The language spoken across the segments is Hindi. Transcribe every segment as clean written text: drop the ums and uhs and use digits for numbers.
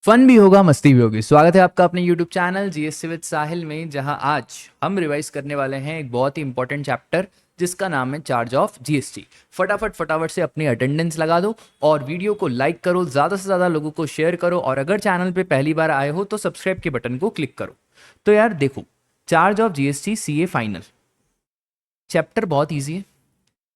फन भी होगा, मस्ती भी होगी। स्वागत है आपका अपने YouTube चैनल जीएससी विद साहिल में, जहां आज हम रिवाइज करने वाले हैं एक बहुत ही इंपॉर्टेंट चैप्टर जिसका नाम है चार्ज ऑफ जीएसटी। फटाफट से अपनी अटेंडेंस लगा दो और वीडियो को लाइक करो, ज़्यादा से ज़्यादा लोगों को शेयर करो, और अगर चैनल पे पहली बार आए हो तो सब्सक्राइब के बटन को क्लिक करो। तो यार देखो, charge of GST CA final chapter बहुत ईजी है।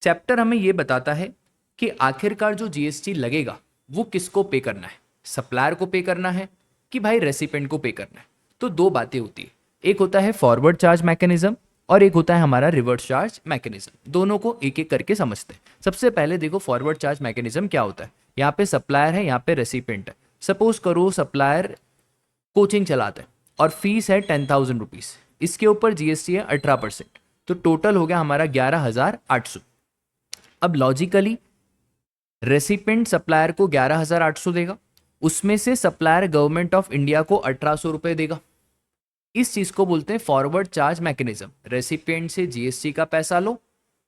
चैप्टर हमें ये बताता है कि आखिरकार जो जीएसटी लगेगा वो किसको पे करना है, सप्लायर को पे करना है कि भाई रेसिपेंट को पे करना है। तो दो बातें होती है, एक होता है फॉरवर्ड चार्ज मैकेनिज्म और एक होता है हमारा रिवर्स चार्ज मैकेनिज्म। दोनों को एक एक करके समझते हैं। सबसे पहले देखो फॉरवर्ड चार्ज मैकेनिज्म क्या होता है। यहाँ पे सप्लायर है, यहाँ पे रेसिपेंट है। सपोज करो सप्लायर कोचिंग चलाते हैं और फीस है 10,000 रुपीज़, इसके ऊपर जीएसटी है 18%, तो टोटल हो गया हमारा 11,800। अब लॉजिकली रेसिपेंट सप्लायर को 11,800 देगा, उसमें से सप्लायर गवर्नमेंट ऑफ इंडिया को 1,800 रुपए देगा। इस चीज को बोलते हैं फॉरवर्ड चार्ज मैकेनिज्म। रेसिपिएंट से जीएसटी का पैसा लो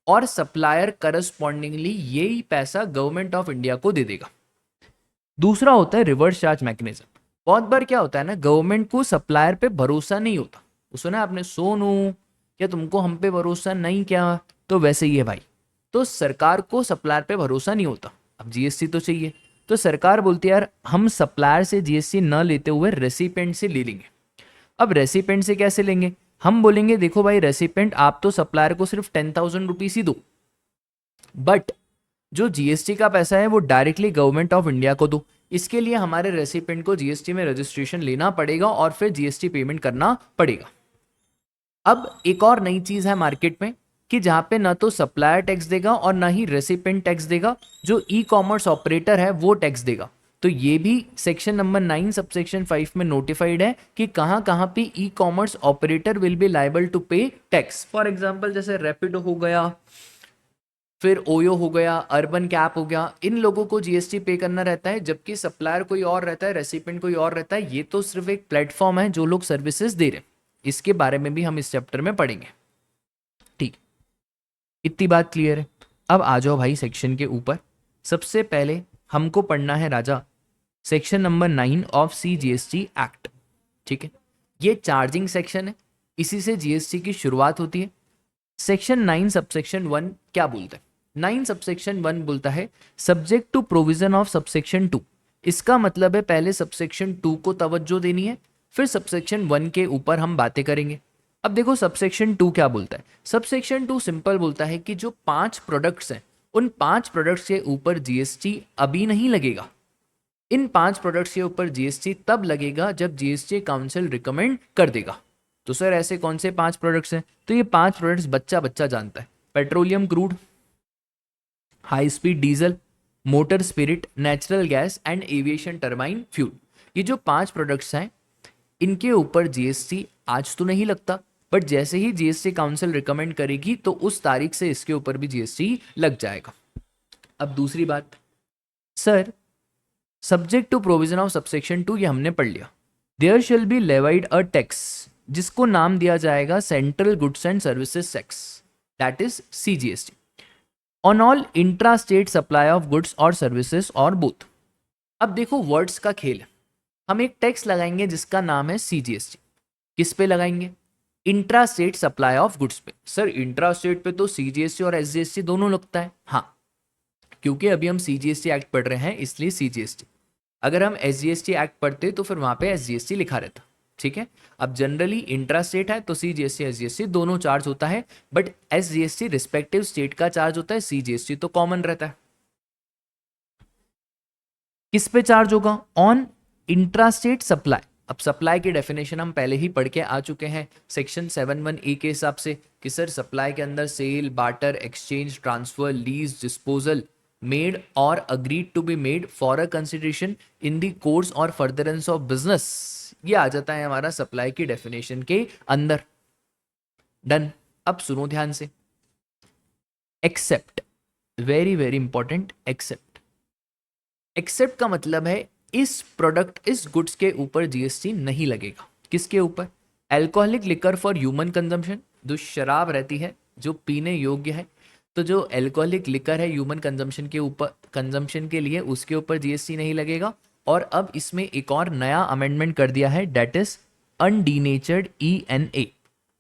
और सप्लायर करस्पॉन्डिंगली यही पैसा गवर्नमेंट ऑफ इंडिया को दे देगा। दूसरा होता है रिवर्स चार्ज मैकेनिज्म। बहुत बार क्या होता है ना, गवर्नमेंट को सप्लायर पे भरोसा नहीं होता। वो सुना आपने, सोनू क्या तुमको हम पे भरोसा नहीं क्या? तो वैसे ही है भाई। तो सरकार को सप्लायर पे भरोसा नहीं होता, अब जीएसटी तो चाहिए, तो सरकार बोलती है यार हम सप्लायर से जीएसटी न लेते हुए रेसिपेंट से ले लेंगे। अब रेसिपेंट से कैसे लेंगे? हम बोलेंगे देखो भाई रेसिपेंट, आप तो सप्लायर को सिर्फ 10,000 रुपीज ही दो, बट जो जीएसटी का पैसा है वो डायरेक्टली गवर्नमेंट ऑफ इंडिया को दो। इसके लिए हमारे रेसिपेंट को जीएसटी में रजिस्ट्रेशन लेना पड़ेगा और फिर जीएसटी पेमेंट करना पड़ेगा। अब एक और नई चीज है मार्केट में कि जहां पे ना तो सप्लायर टैक्स देगा और ना ही रेसिपेंट टैक्स देगा, जो ई कॉमर्स ऑपरेटर है वो टैक्स देगा। तो ये भी सेक्शन नंबर 9 सबसेक्शन 5 में नोटिफाइड है कि कहां कहां पे e commerce operator will be liable to pay tax. For example जैसे रैपिडो हो गया, फिर ओयो हो गया, अर्बन कैप हो गया, इन लोगों को जीएसटी पे करना रहता है, जबकि सप्लायर कोई और रहता है, रेसिपेंट कोई और रहता है। ये तो सिर्फ एक प्लेटफॉर्म है जो लोग सर्विसेज दे रहे हैं। इसके बारे में भी हम इस चैप्टर में पढ़ेंगे। ठीक, इतनी बात क्लियर है। अब आ जाओ भाई सेक्शन के ऊपर। सबसे पहले हमको पढ़ना है राजा section number 9 of CGST act. ठीक है, ये चार्जिंग सेक्शन है, इसी से जीएसटी की शुरुआत होती है। सेक्शन 9 सबसेक्शन 1 क्या बोलता है? 9 सबसेक्शन 1 बोलता है subject to provision of subsection 2। इसका मतलब है पहले सबसेक्शन 2 को तवज्जो देनी है, फिर सबसेक्शन 1 के ऊपर हम बातें करेंगे। अब देखो सबसेक्शन 2 क्या बोलता है। सबसेक्शन 2 सिंपल बोलता है कि जो 5 प्रोडक्ट्स हैं, उन 5 प्रोडक्ट्स के ऊपर जीएसटी अभी नहीं लगेगा। इन 5 प्रोडक्ट्स के ऊपर जीएसटी तब लगेगा जब जीएसटी काउंसिल रिकमेंड कर देगा। तो सर ऐसे कौन से 5 प्रोडक्ट्स हैं? तो ये 5 प्रोडक्ट्स बच्चा बच्चा जानता है। Petroleum crude, high speed diesel, motor spirit, natural gas and aviation turbine fuel. ये जो 5 प्रोडक्ट्स हैं इनके ऊपर जीएसटी आज तो नहीं लगता, बट जैसे ही जीएसटी काउंसिल रिकमेंड करेगी तो उस तारीख से इसके ऊपर भी जीएसटी लग जाएगा। अब दूसरी बात, sir subject to provision of subsection 2 ये हमने पढ़ लिया। There shall be levied a tax जिसको नाम दिया जाएगा central goods and services tax, that is CGST, on all intra state supply of goods और सर्विसेज और बोथ। अब देखो वर्ड्स का खेल है। हम एक टैक्स लगाएंगे जिसका नाम है सीजीएसटी। किस पे लगाएंगे? Intra state supply of goods पे। सर इंट्रा स्टेट पे तो सीजीएसटी और एसजीएसटी दोनों लगता है। हाँ, क्योंकि अभी हम सीजीएसटी एक्ट पढ़ रहे हैं इसलिए सीजीएसटी। अगर हम एसजीएसटी एक्ट पढ़ते तो फिर वहां पे एसजीएसटी लिखा रहता। ठीक है, अब जनरली इंट्रा स्टेट है तो सीजीएसटी एसजीएसटी दोनों चार्ज होता है, बट एसजीएसटी रिस्पेक्टिव स्टेट का चार्ज होता है, सीजीएसटी तो कॉमन रहता है। किस पे चार्ज होगा? On intra state supply. अब सप्लाई की डेफिनेशन हम पहले ही पढ़ के आ चुके हैं सेक्शन 7(1)(a) के हिसाब से कि सर सप्लाई के अंदर sale, barter, exchange, transfer, lease, disposal made और agreed to be made for a consideration in the course और फर्दरेंस ऑफ बिजनेस, ये आ जाता है हमारा सप्लाई की डेफिनेशन के अंदर। डन। अब सुनो ध्यान से, except, very very important, except. Except का मतलब है इस प्रोडक्ट, इस गुड्स के ऊपर जीएसटी नहीं लगेगा। किसके ऊपर? Alcoholic liquor for human consumption, जो शराब रहती है जो पीने योग्य है, तो जो अल्कोहलिक लिकर है ह्यूमन कंजम्पशन के ऊपर, कंजम्पशन के लिए, उसके ऊपर जीएसटी नहीं लगेगा। और अब इसमें एक और नया अमेंडमेंट कर दिया है, डेट इज अनडीनेचर्ड ENA,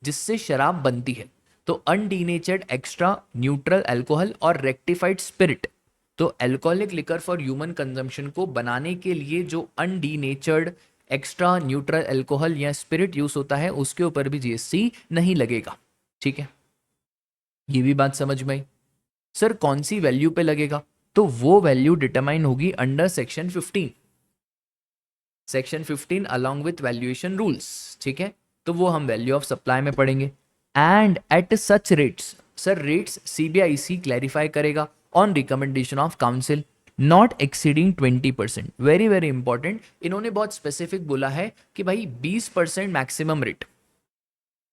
जिससे शराब बनती है। तो अनडीनेचर्ड एक्स्ट्रा न्यूट्रल अल्कोहल और रेक्टिफाइड स्पिरिट, तो alcoholic liquor for human consumption को बनाने के लिए जो अनडीनेचर्ड एक्स्ट्रा न्यूट्रल अल्कोहल या स्पिरिट यूज होता है उसके ऊपर भी GST नहीं लगेगा। ठीक है, ये भी बात समझ में आई। सर कौन सी वैल्यू पे लगेगा? तो वो वैल्यू डिटरमाइन होगी under section 15, section 15 along with valuation rules. ठीक है, तो वो हम वैल्यू ऑफ सप्लाई में पढ़ेंगे। And at such rates, sir rates CBIC clarify करेगा on recommendation of council, not exceeding 20%। Very very important, इन्होंने बहुत स्पेसिफिक बोला है कि भाई 20% मैक्सिमम रेट,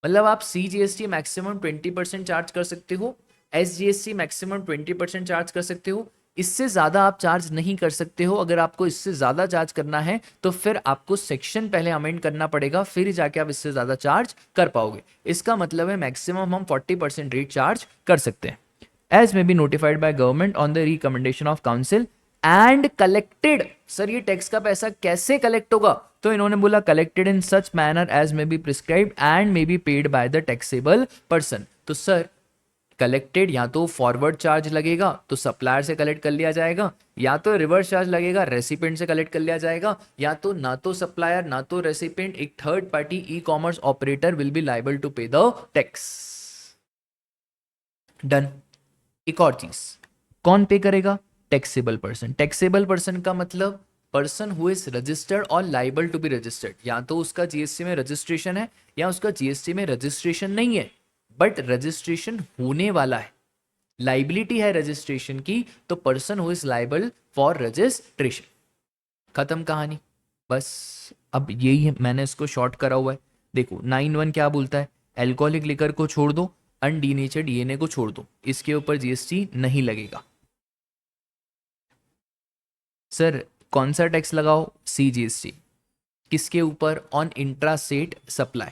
मतलब आप CGST मैक्सिमम 20% चार्ज कर सकते हो, SGST मैक्सिमम 20% चार्ज कर सकते हो, इससे ज़्यादा आप चार्ज नहीं कर सकते हो। अगर आपको इससे ज़्यादा चार्ज करना है तो फिर आपको सेक्शन पहले अमेंड करना पड़ेगा, फिर जाके आप इससे ज़्यादा चार्ज कर पाओगे। इसका मतलब है मैक्सिमम हम 40% रेट चार्ज कर सकते हैं। As may be notified by government on the recommendation of council and collected. Sir ये टैक्स का पैसा कैसे कलेक्ट होगा? तो इन्होंने बोला collected in such manner as may be prescribed and may be paid by the taxable person. तो सर कलेक्टेड या तो फॉरवर्ड चार्ज लगेगा तो सप्लायर से कलेक्ट कर लिया जाएगा, या तो रिवर्स चार्ज लगेगा रेसिपिएंट से कलेक्ट कर लिया जाएगा, या तो ना तो सप्लायर ना तो रेसिपिएंट, एक third party e-commerce operator will be liable to pay the tax. Done. एक और चीज, कौन पे करेगा? Taxable person. टैक्सेबल पर्सन का मतलब पर्सन हु इज रजिस्टर्ड और लाइबल टू बी रजिस्टर्ड, या तो उसका GST में रजिस्ट्रेशन है या उसका GST में रजिस्ट्रेशन नहीं है बट रजिस्ट्रेशन होने वाला है, लाइबिलिटी है रजिस्ट्रेशन की, तो person who is liable for registration. खत्म कहानी, बस। अब यही है, मैंने इसको शॉर्ट करा हुआ है। देखो 9(1) क्या बोलता है? अल्कोहलिक लिकर को छोड़ दो, अनडीनेचर्ड ENA को छोड़ दो, इसके ऊपर GST नहीं लगेगा। सर कौन सा टैक्स लगाओ? CGST। किसके ऊपर? On intrastate supply.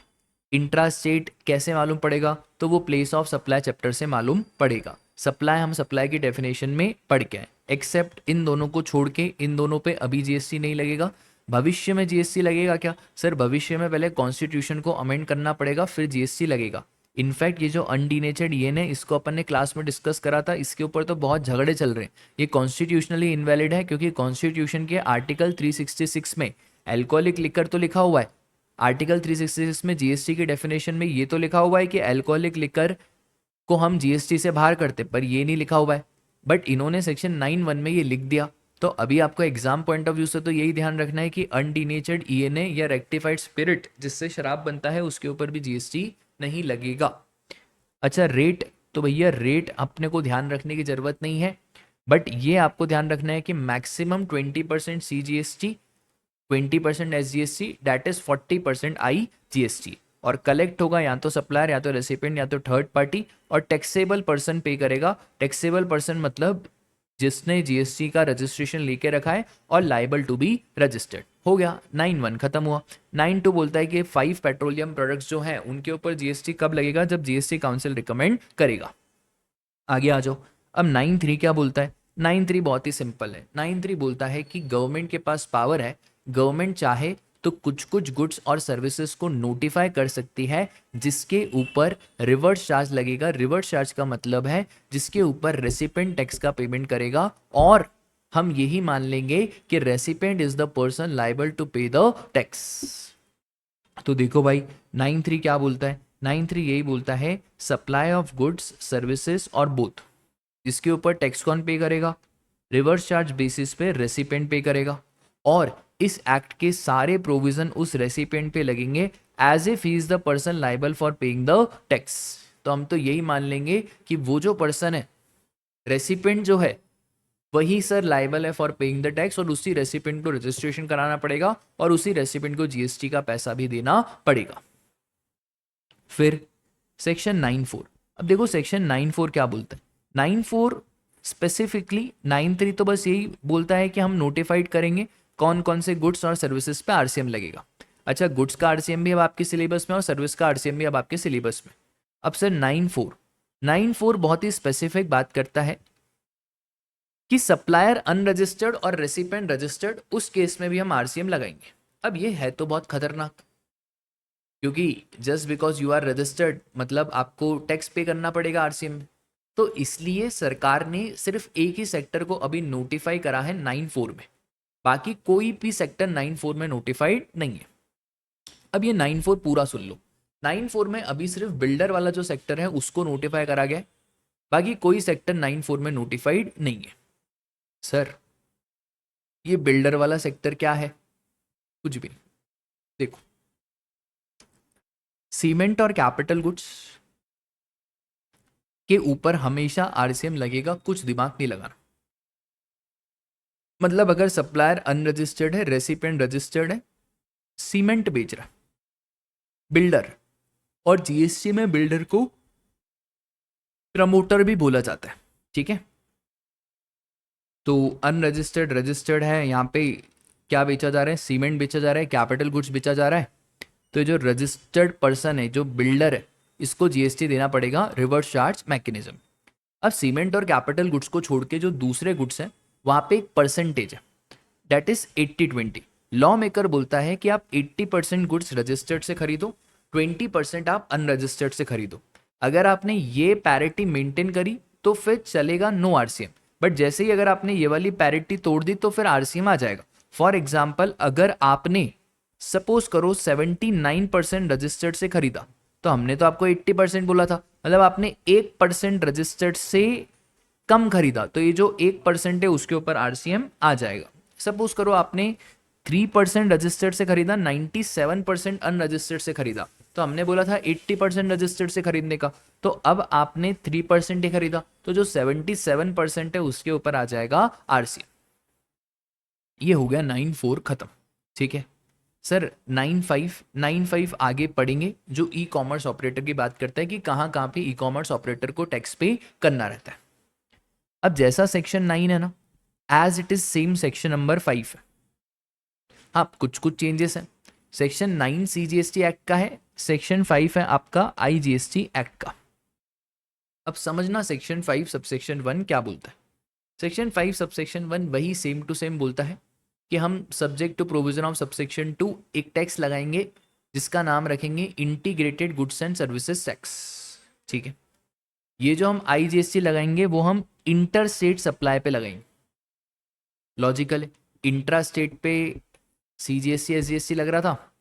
इंट्रास्टेट कैसे मालूम पड़ेगा? तो वो प्लेस ऑफ सप्लाई चैप्टर से मालूम पड़ेगा। सप्लाई हम सप्लाई की डेफिनेशन में पढ़ के आए, एक्सेप्ट इन दोनों को छोड़ के, इन दोनों पे अभी GST नहीं लगेगा। भविष्य में GST लगेगा क्या? सर भविष्य में पहले कॉन्स्टिट्यूशन को अमेंड करना पड़ेगा फिर GST लगेगा। इनफैक्ट ये जो अनडीनेचर्ड ENA इसको अपन ने क्लास में डिस्कस करा था, इसके ऊपर तो बहुत झगड़े चल रहे हैं। ये कॉन्स्टिट्यूशनली इनवैलिड है क्योंकि कॉन्स्टिट्यूशन के आर्टिकल 366 में अल्कोहलिक लिकर तो लिखा हुआ है, आर्टिकल 366 में GST की डेफिनेशन में ये तो लिखा हुआ है कि अल्कोहलिक लिकर को हम GST से बाहर करते, पर ये नहीं लिखा हुआ है। बट इन्होंने सेक्शन 9(1) में ये लिख दिया। तो अभी आपको एग्जाम पॉइंट ऑफ व्यू से तो यही ध्यान रखना है कि अनडीनेचर्ड ENA या रेक्टिफाइड स्पिरिट जिससे शराब बनता है उसके ऊपर भी GST नहीं लगेगा। अच्छा रेट, तो भैया रेट अपने को ध्यान रखने की जरूरत नहीं है, बट ये आपको ध्यान रखना है कि maximum 20% CGST, 20% SGST, that is 40% IGST, और कलेक्ट होगा या तो सप्लायर या तो रेसिपिएंट या तो थर्ड पार्टी, और टैक्सेबल पर्सन पे करेगा। टैक्सेबल पर्सन मतलब जिसने GST का रजिस्ट्रेशन लेके रखा है और लाइबल टू बी रजिस्टर्ड। हो गया, 9(1) खत्म हुआ। 9(2) बोलता है कि 5 पेट्रोलियम प्रोडक्ट्स जो हैं उनके ऊपर GST कब लगेगा? जब GST काउंसिल रिकमेंड करेगा। आगे आ जाओ। अब 9(3) क्या बोलता है? 9(3) बहुत ही सिंपल है। 9(3) बोलता है कि गवर्नमेंट के पास पावर है, गवर्नमेंट चाहे तो कुछ कुछ गुड्स और सर्विसेज को नोटिफाई कर सकती है जिसके ऊपर रिवर्स चार्ज लगेगा। रिवर्स चार्ज का मतलब है जिसके ऊपर रेसिपिएंट टैक्स का पेमेंट करेगा, और हम यही मान लेंगे कि recipient is the person liable to pay the tax. तो देखो भाई 9(3) क्या बोलता है? 9(3) यही बोलता है सप्लाई ऑफ गुड्स सर्विसेज और बोथ, इसके ऊपर टैक्स कौन पे करेगा? रिवर्स चार्ज बेसिस पे रेसिपिएंट पे करेगा, और इस एक्ट के सारे प्रोविजन उस रेसिपिएंट पे लगेंगे as if he is the person liable for paying the tax. तो हम तो यही मान लेंगे कि वो जो पर्सन है, रेसिपिएंट जो है, वही सर लाइबल है फॉर पेइंग द टैक्स, और उसी रेसिपिएंट को रजिस्ट्रेशन कराना पड़ेगा और उसी रेसिपिएंट को GST का पैसा भी देना पड़ेगा। फिर सेक्शन 9(4), अब देखो सेक्शन 9(4) क्या बोलता है? 9(4) स्पेसिफिकली, 9(3) तो बस यही बोलता है कि हम नोटिफाइड करेंगे कौन कौन से गुड्स और सर्विसेज पे RCM लगेगा। अच्छा गुड्स का RCM भी अब आपके सिलेबस में और सर्विस का RCM भी अब आपके सिलेबस में। अब सर 9(4) बहुत ही स्पेसिफिक बात करता है कि सप्लायर अनरजिस्टर्ड और रेसिपिएंट रजिस्टर्ड, उस केस में भी हम आरसीएम लगाएंगे। अब ये है तो बहुत खतरनाक, क्योंकि just because you are registered मतलब आपको टैक्स पे करना पड़ेगा आरसीएम में। तो इसलिए सरकार ने सिर्फ एक ही सेक्टर को अभी नोटिफाई करा है 9(4) में, बाकी कोई भी सेक्टर 9(4) में नोटिफाइड नहीं है। अब ये 9(4) पूरा सुन लो। 9(4) में अभी सिर्फ बिल्डर वाला जो सेक्टर है उसको नोटिफाई करा गया है, बाकी कोई सेक्टर 9(4) में नोटिफाइड नहीं है। सर ये बिल्डर वाला सेक्टर क्या है? कुछ भी नहीं। देखो, सीमेंट और कैपिटल गुड्स के ऊपर हमेशा आरसीएम लगेगा, कुछ दिमाग नहीं लगाना। मतलब अगर सप्लायर अनरजिस्टर्ड है, रेसिपिएंट रजिस्टर्ड है, सीमेंट बेच रहा है बिल्डर, और जीएसटी में बिल्डर को प्रमोटर भी बोला जाता है, ठीक है। तो अनरजिस्टर्ड रजिस्टर्ड है, यहाँ पे क्या बेचा जा रहा है? सीमेंट बेचा जा रहा है, कैपिटल गुड्स बेचा जा रहा है। तो जो रजिस्टर्ड पर्सन है, जो बिल्डर है, इसको जीएसटी देना पड़ेगा, रिवर्स चार्ज मैकेनिज्म। अब सीमेंट और कैपिटल गुड्स को छोड़ के जो दूसरे गुड्स हैं वहां पे एक परसेंटेज है, दैट इज 80-20। लॉ मेकर बोलता है कि आप 80% गुड्स रजिस्टर्ड से खरीदो, 20% आप अनरजिस्टर्ड से खरीदो। अगर आपने ये पैरिटी मेंटेन करी तो फिर चलेगा नो आरसीएम, बट जैसे ही अगर आपने ये वाली पैरिटी तोड़ दी तो फिर आरसीएम आ जाएगा। फॉर एग्जाम्पल, अगर आपने सपोज करो 79% रजिस्टर्ड से खरीदा, तो हमने तो आपको 80% बोला था, मतलब आपने 1% रजिस्टर्ड से कम खरीदा, तो ये जो 1% है उसके ऊपर आरसीएम आ जाएगा। सपोज करो आपने 3% रजिस्टर्ड से खरीदा, 97% अनरजिस्टर्ड से खरीदा, तो हमने बोला था 80% रजिस्टर्ड से खरीदने का, तो अब आपने 3% ही खरीदा, तो जो 77% है उसके ऊपर आ जाएगा आरसीएम। ये हो गया 9(4) खत्म, ठीक है। सर 9(5) आगे पढ़ेंगे, जो ई कॉमर्स ऑपरेटर की बात करता है कि कहाँ कहाँ पे ई कॉमर्स ऑपरेटर को टैक्स पे करना रहता है। अब जैसा सेक्शन 9 है ना, as it is same section number 5 है। हाँ, कुछ कुछ चेंजेस हैं। सेक्शन 9 सीजीएसटी एक्ट का है, सेक्शन 5 है आपका आईजीएसटी एक्ट का। अब समझना सेक्शन 5 सबसेक्शन 1 क्या बोलता है। सेक्शन 5 सबसेक्शन 1 वही सेम टू सेम बोलता है कि हम subject to provision of subsection 2 एक टैक्स लगाएंगे जिसका नाम रखेंगे integrated goods and services tax, ठीक है। ये जो हम आईजीएसटी लगाएंगे वो हम इंटर स्टेट सप्लाई पे लगाएंगे। लॉजिकल है, इंट्रा स्टेट पे सीजीएसटी एसजीएसटी लग रहा था,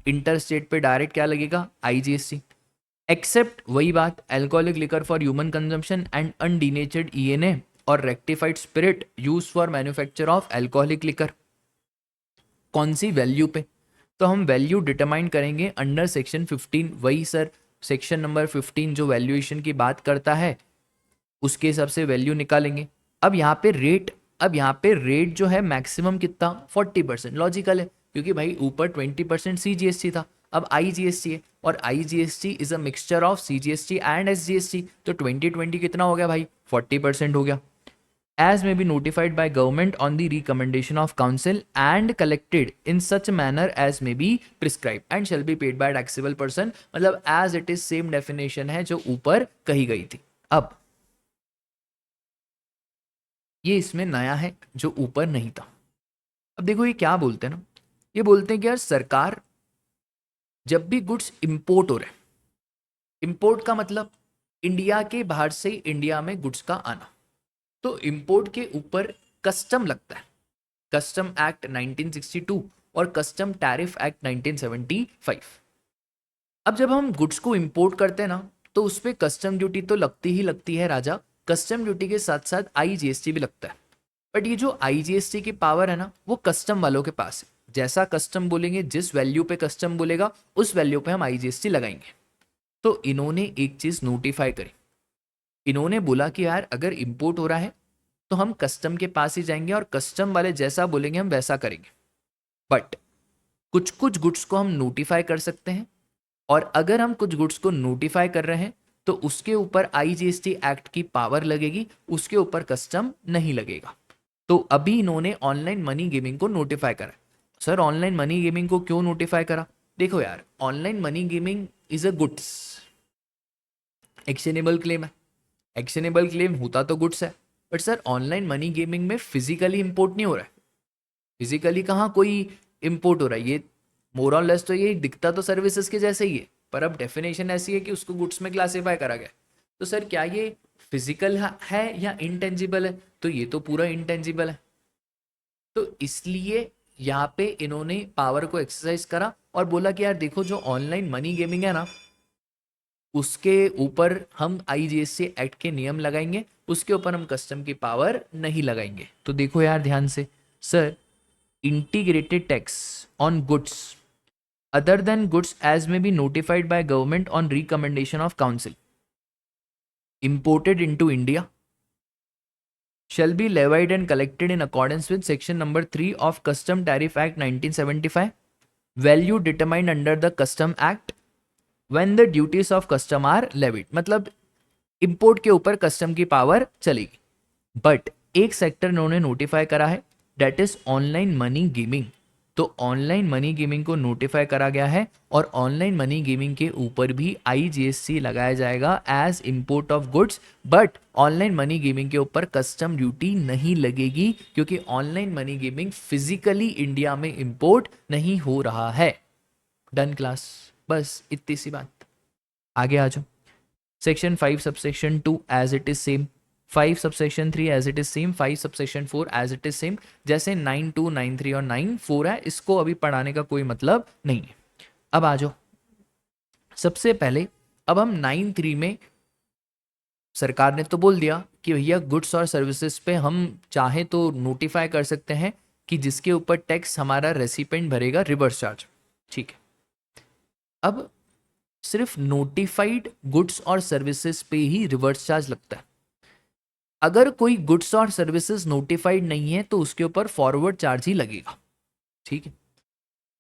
इंटर स्टेट पे डायरेक्ट क्या लगेगा? आईजीएसटी। एक्सेप्ट वही बात, alcoholic liquor for human consumption and undenatured ENA और rectified spirit use for manufacture of alcoholic liquor. कौन सी वैल्यू पे? तो हम वैल्यू डिटरमाइन करेंगे अंडर सेक्शन 15। वही सर, सेक्शन नंबर 15 जो वैल्यूएशन की बात करता है उसके हिसाब से वैल्यू निकालेंगे। अब यहाँ पे रेट जो है मैक्सिमम कितना? 40%। लॉजिकल है, क्योंकि भाई ऊपर 20% सीजीएसटी था, अब आईजीएसटी है, और IGST is a mixture of CGST and SGST, तो 2020 कितना हो गया भाई? 40% हो गया। as may be notified by government on the recommendation of council and collected in such manner as may be prescribed and shall be paid by taxable person। मतलब as it is same definition है जो ऊपर कही गई थी। अब ये इसमें नया है जो ऊपर नहीं था। अब देखो ये क्या बोलते हैं ना, ये बोलते हैं कि यार सरकार जब भी गुड्स इंपोर्ट हो रहे हैं, इंपोर्ट का मतलब इंडिया के बाहर से इंडिया में गुड्स का आना, तो इंपोर्ट के ऊपर कस्टम लगता है, कस्टम एक्ट 1962 और कस्टम टैरिफ एक्ट 1975। अब जब हम गुड्स को इंपोर्ट करते हैं ना, तो उस पर कस्टम ड्यूटी तो लगती ही लगती है राजा, कस्टम ड्यूटी के साथ साथ आईजीएसटी भी लगता है। बट ये जो आईजीएसटी की पावर है ना, वो कस्टम वालों के पास है। जैसा कस्टम बोलेंगे, जिस वैल्यू पे कस्टम बोलेगा उस वैल्यू पे हम आईजीएसटी लगाएंगे। तो इन्होंने एक चीज नोटिफाई करी, इन्होंने बोला कि यार अगर इंपोर्ट हो रहा है तो हम कस्टम के पास ही जाएंगे और कस्टम वाले जैसा बोलेंगे हम वैसा करेंगे। बट कुछ कुछ गुड्स को हम नोटिफाई कर सकते हैं, और अगर हम कुछ गुड्स को नोटिफाई कर रहे हैं तो उसके ऊपर आईजीएसटी एक्ट की पावर लगेगी, उसके ऊपर कस्टम नहीं लगेगा। तो अभी इन्होंने ऑनलाइन मनी गेमिंग को नोटिफाई करा। सर ऑनलाइन मनी गेमिंग को क्यों नोटिफाई करा? देखो यार, online money gaming is a goods, actionable claim है। एक्शनेबल क्लेम होता तो गुड्स है, but sir online money gaming में फिजिकली इंपोर्ट नहीं हो रहा है, फिजिकली कहाँ कोई इंपोर्ट हो रहा है, ये मोर और लेस तो ये दिखता तो सर्विसेज के जैसे ही है, पर अब डेफिनेशन ऐसी है कि उसको गुड्स में क्लासीफाई करा गया। तो सर क्या ये फिजिकल है या इंटेंजिबल है? तो ये तो पूरा इंटेंजिबल है। तो इसलिए यहाँ पे इन्होंने पावर को एक्सरसाइज करा और बोला कि यार देखो जो ऑनलाइन मनी गेमिंग है ना, उसके ऊपर हम आईजीएसटी एक्ट के नियम लगाएंगे, उसके ऊपर हम कस्टम की पावर नहीं लगाएंगे। तो देखो यार ध्यान से, sir integrated tax on goods other than goods as may be notified by government on recommendation of council imported into India shall be levied and collected in accordance with section number 3 of Custom Tariff Act 1975, value determined under the Custom Act when the duties of custom are levied। मतलब इंपोर्ट के ऊपर कस्टम की पावर चलेगी, बट एक सेक्टर इन्होंने नोटिफाई करा है, that is online money gaming. तो ऑनलाइन मनी गेमिंग को नोटिफाई करा गया है और ऑनलाइन मनी गेमिंग के ऊपर भी आईजीएसटी लगाया जाएगा as import of goods, but online money gaming के ऊपर कस्टम ड्यूटी नहीं लगेगी क्योंकि online money gaming physically India में इंपोर्ट नहीं हो रहा है। डन क्लास, बस इतनी सी बात। आगे आ जाओ। Section 5 subsection 2 as it is same, 5 subsection 3 as it is same, 5 subsection 4 as it is same. जैसे 9(2), 9(3) और 9(4) है, इसको अभी पढ़ाने का कोई मतलब नहीं है। अब आ जाओ, सबसे पहले अब हम 9(3) में सरकार ने तो बोल दिया कि भैया गुड्स और सर्विसेज पे हम चाहे तो नोटिफाई कर सकते हैं कि जिसके ऊपर टैक्स हमारा रेसिपेंट भरेगा रिवर्स चार्ज, ठीक है। अब सिर्फ नोटिफाइड गुड्स और सर्विसेज पे ही रिवर्स चार्ज लगता है। अगर कोई गुड्स और सर्विसेज नोटिफाइड नहीं है तो उसके ऊपर फॉरवर्ड चार्ज ही लगेगा, ठीक है।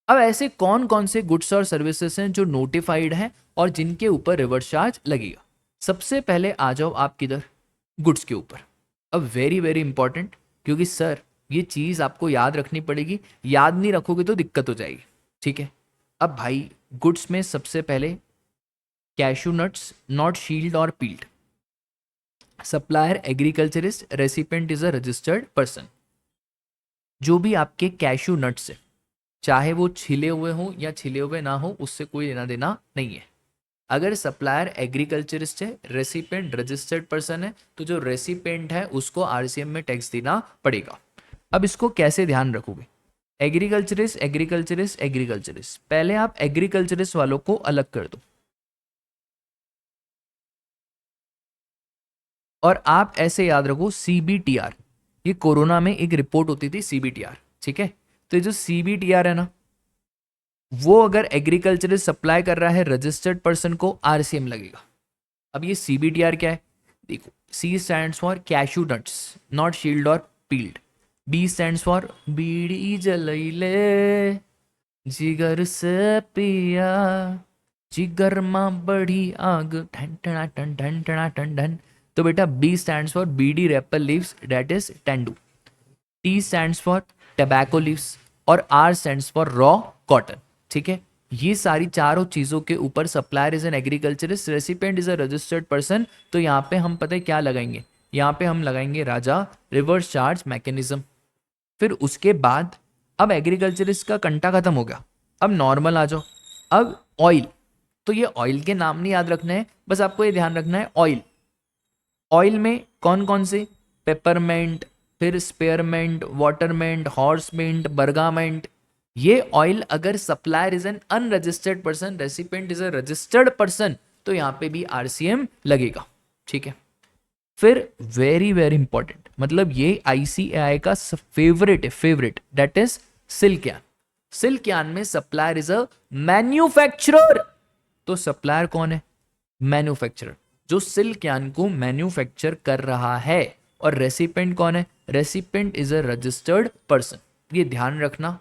अब ऐसे कौन कौन से गुड्स और सर्विसेज हैं जो नोटिफाइड हैं और जिनके ऊपर रिवर्स चार्ज लगेगा? सबसे पहले आ जाओ आप किधर, गुड्स के ऊपर। अब वेरी वेरी इंपॉर्टेंट, क्योंकि सर ये चीज आपको याद रखनी पड़ेगी, याद नहीं रखोगे तो दिक्कत हो जाएगी, ठीक है। अब भाई गुड्स में सबसे पहले कैशू नट्स नॉट शील्ड और peeled, supplier agriculturist, recipient is a registered person. जो भी आपके कैशू नट्स है, चाहे वो छिले हुए हो या छिले हुए ना हो, उससे कोई लेना देना नहीं है। अगर सप्लायर एग्रीकल्चरिस्ट है, रेसिपेंट रजिस्टर्ड पर्सन है, तो जो रेसिपेंट है उसको आरसीएम में टैक्स देना पड़ेगा। अब इसको कैसे ध्यान रखोगे? एग्रीकल्चरिस्ट एग्रीकल्चरिस्ट एग्रीकल्चरिस्ट, पहले आप एग्रीकल्चरिस्ट वालों को अलग कर दो और आप ऐसे याद रखो सीबीटीआर, ये कोरोना में एक रिपोर्ट होती थी सीबीटीआर, ठीक है। तो ये जो सीबीटीआर है ना, वो अगर एग्रीकल्चरिस्ट सप्लाई कर रहा है रजिस्टर्ड पर्सन को, आरसीएम लगेगा। अब ये सीबीटीआर क्या है? देखो, C stands for cashew nuts not shelled और peeled, B stands for bidi जलैले जिगर से पिया, जिगर मां बड़ी आग ठन ठना ठन ठन ठना ठन ठन। तो बेटा B stands for bidi wrapper leaves, that is tendu. T stands for tobacco leaves और R stands for raw cotton, ठीक है। ये सारी चारों चीजों के ऊपर supplier is an agriculturist, recipient is a registered person. तो यहाँ पे हम पता है क्या लगाएंगे? यहाँ पे हम लगाएंगे राजा रिवर्स चार्ज मैकेनिज्म। फिर उसके बाद अब एग्रीकल्चरिस्ट का कंटा खत्म हो गया, अब नॉर्मल आ जाओ। अब ऑयल, तो ये ऑयल के नाम नहीं याद रखना है, बस आपको ये ध्यान रखना है ऑयल। ऑयल में कौन कौन से? पेपरमेंट, फिर स्पेयरमेंट, वाटरमेंट, हॉर्समेंट, बर्गामेंट। ये ऑयल अगर supplier is N unregistered person, recipient is a registered person, तो यहाँ पे भी आरसीएम लगेगा, ठीक है। फिर वेरी वेरी इंपॉर्टेंट, मतलब ये आईसीएआई का फेवरेट है, favourite, that is silk yarn. Silk yarn में सप्लायर इज अ मैन्युफैक्चरर। तो सप्लायर कौन है? मैन्युफैक्चरर, जो सिल्क यार्न को मैन्युफैक्चर कर रहा है। और रेसिपेंट कौन है? Recipient is a registered person. ये ध्यान रखना,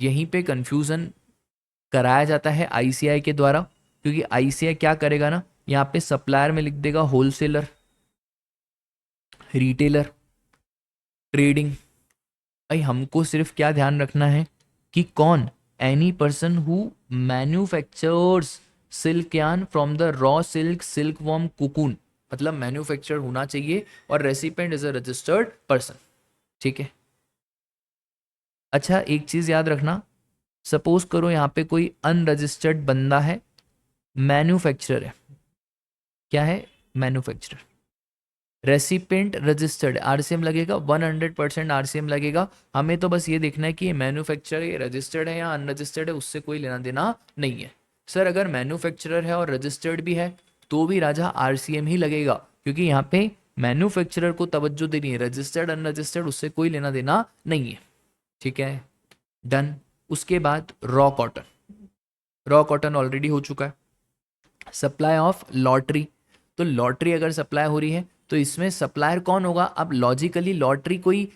यहीं पे कंफ्यूजन कराया जाता है आईसीएआई के द्वारा, क्योंकि आईसीएआई क्या करेगा ना, यहाँ पे सप्लायर में लिख देगा होलसेलर, रिटेलर, ट्रेडिंग। भाई हमको सिर्फ क्या ध्यान रखना है कि कौन? Any person who manufactures silk yarn from the raw silk, silk worm, cocoon, मतलब मैन्युफैक्चरर होना चाहिए और recipient is a registered person. ठीक है। अच्छा एक चीज याद रखना, सपोज करो यहाँ पे कोई अनरजिस्टर्ड बंदा है, मैन्युफैक्चरर है। क्या है? मैन्युफैक्चरर। रेसिपिएंट रजिस्टर्ड, आरसीएम लगेगा, 100% आरसीएम लगेगा। हमें तो बस ये देखना है कि ये मैन्युफैक्चरर ये रजिस्टर्ड है या अनरजिस्टर्ड है, उससे कोई लेना देना नहीं है। सर अगर मैन्युफैक्चरर है और रजिस्टर्ड भी है तो भी राजा आरसीएम ही लगेगा, क्योंकि यहाँ पे मैन्युफैक्चरर को तवज्जो देनी है, रजिस्टर्ड अनरजिस्टर्ड उससे कोई लेना देना नहीं है। ठीक है, डन। उसके बाद raw cotton, raw cotton already हो चुका है। सप्लाई ऑफ लॉटरी, तो लॉटरी अगर सप्लाई हो रही है तो इसमें सप्लायर कौन होगा? अब लॉजिकली लॉटरी कोई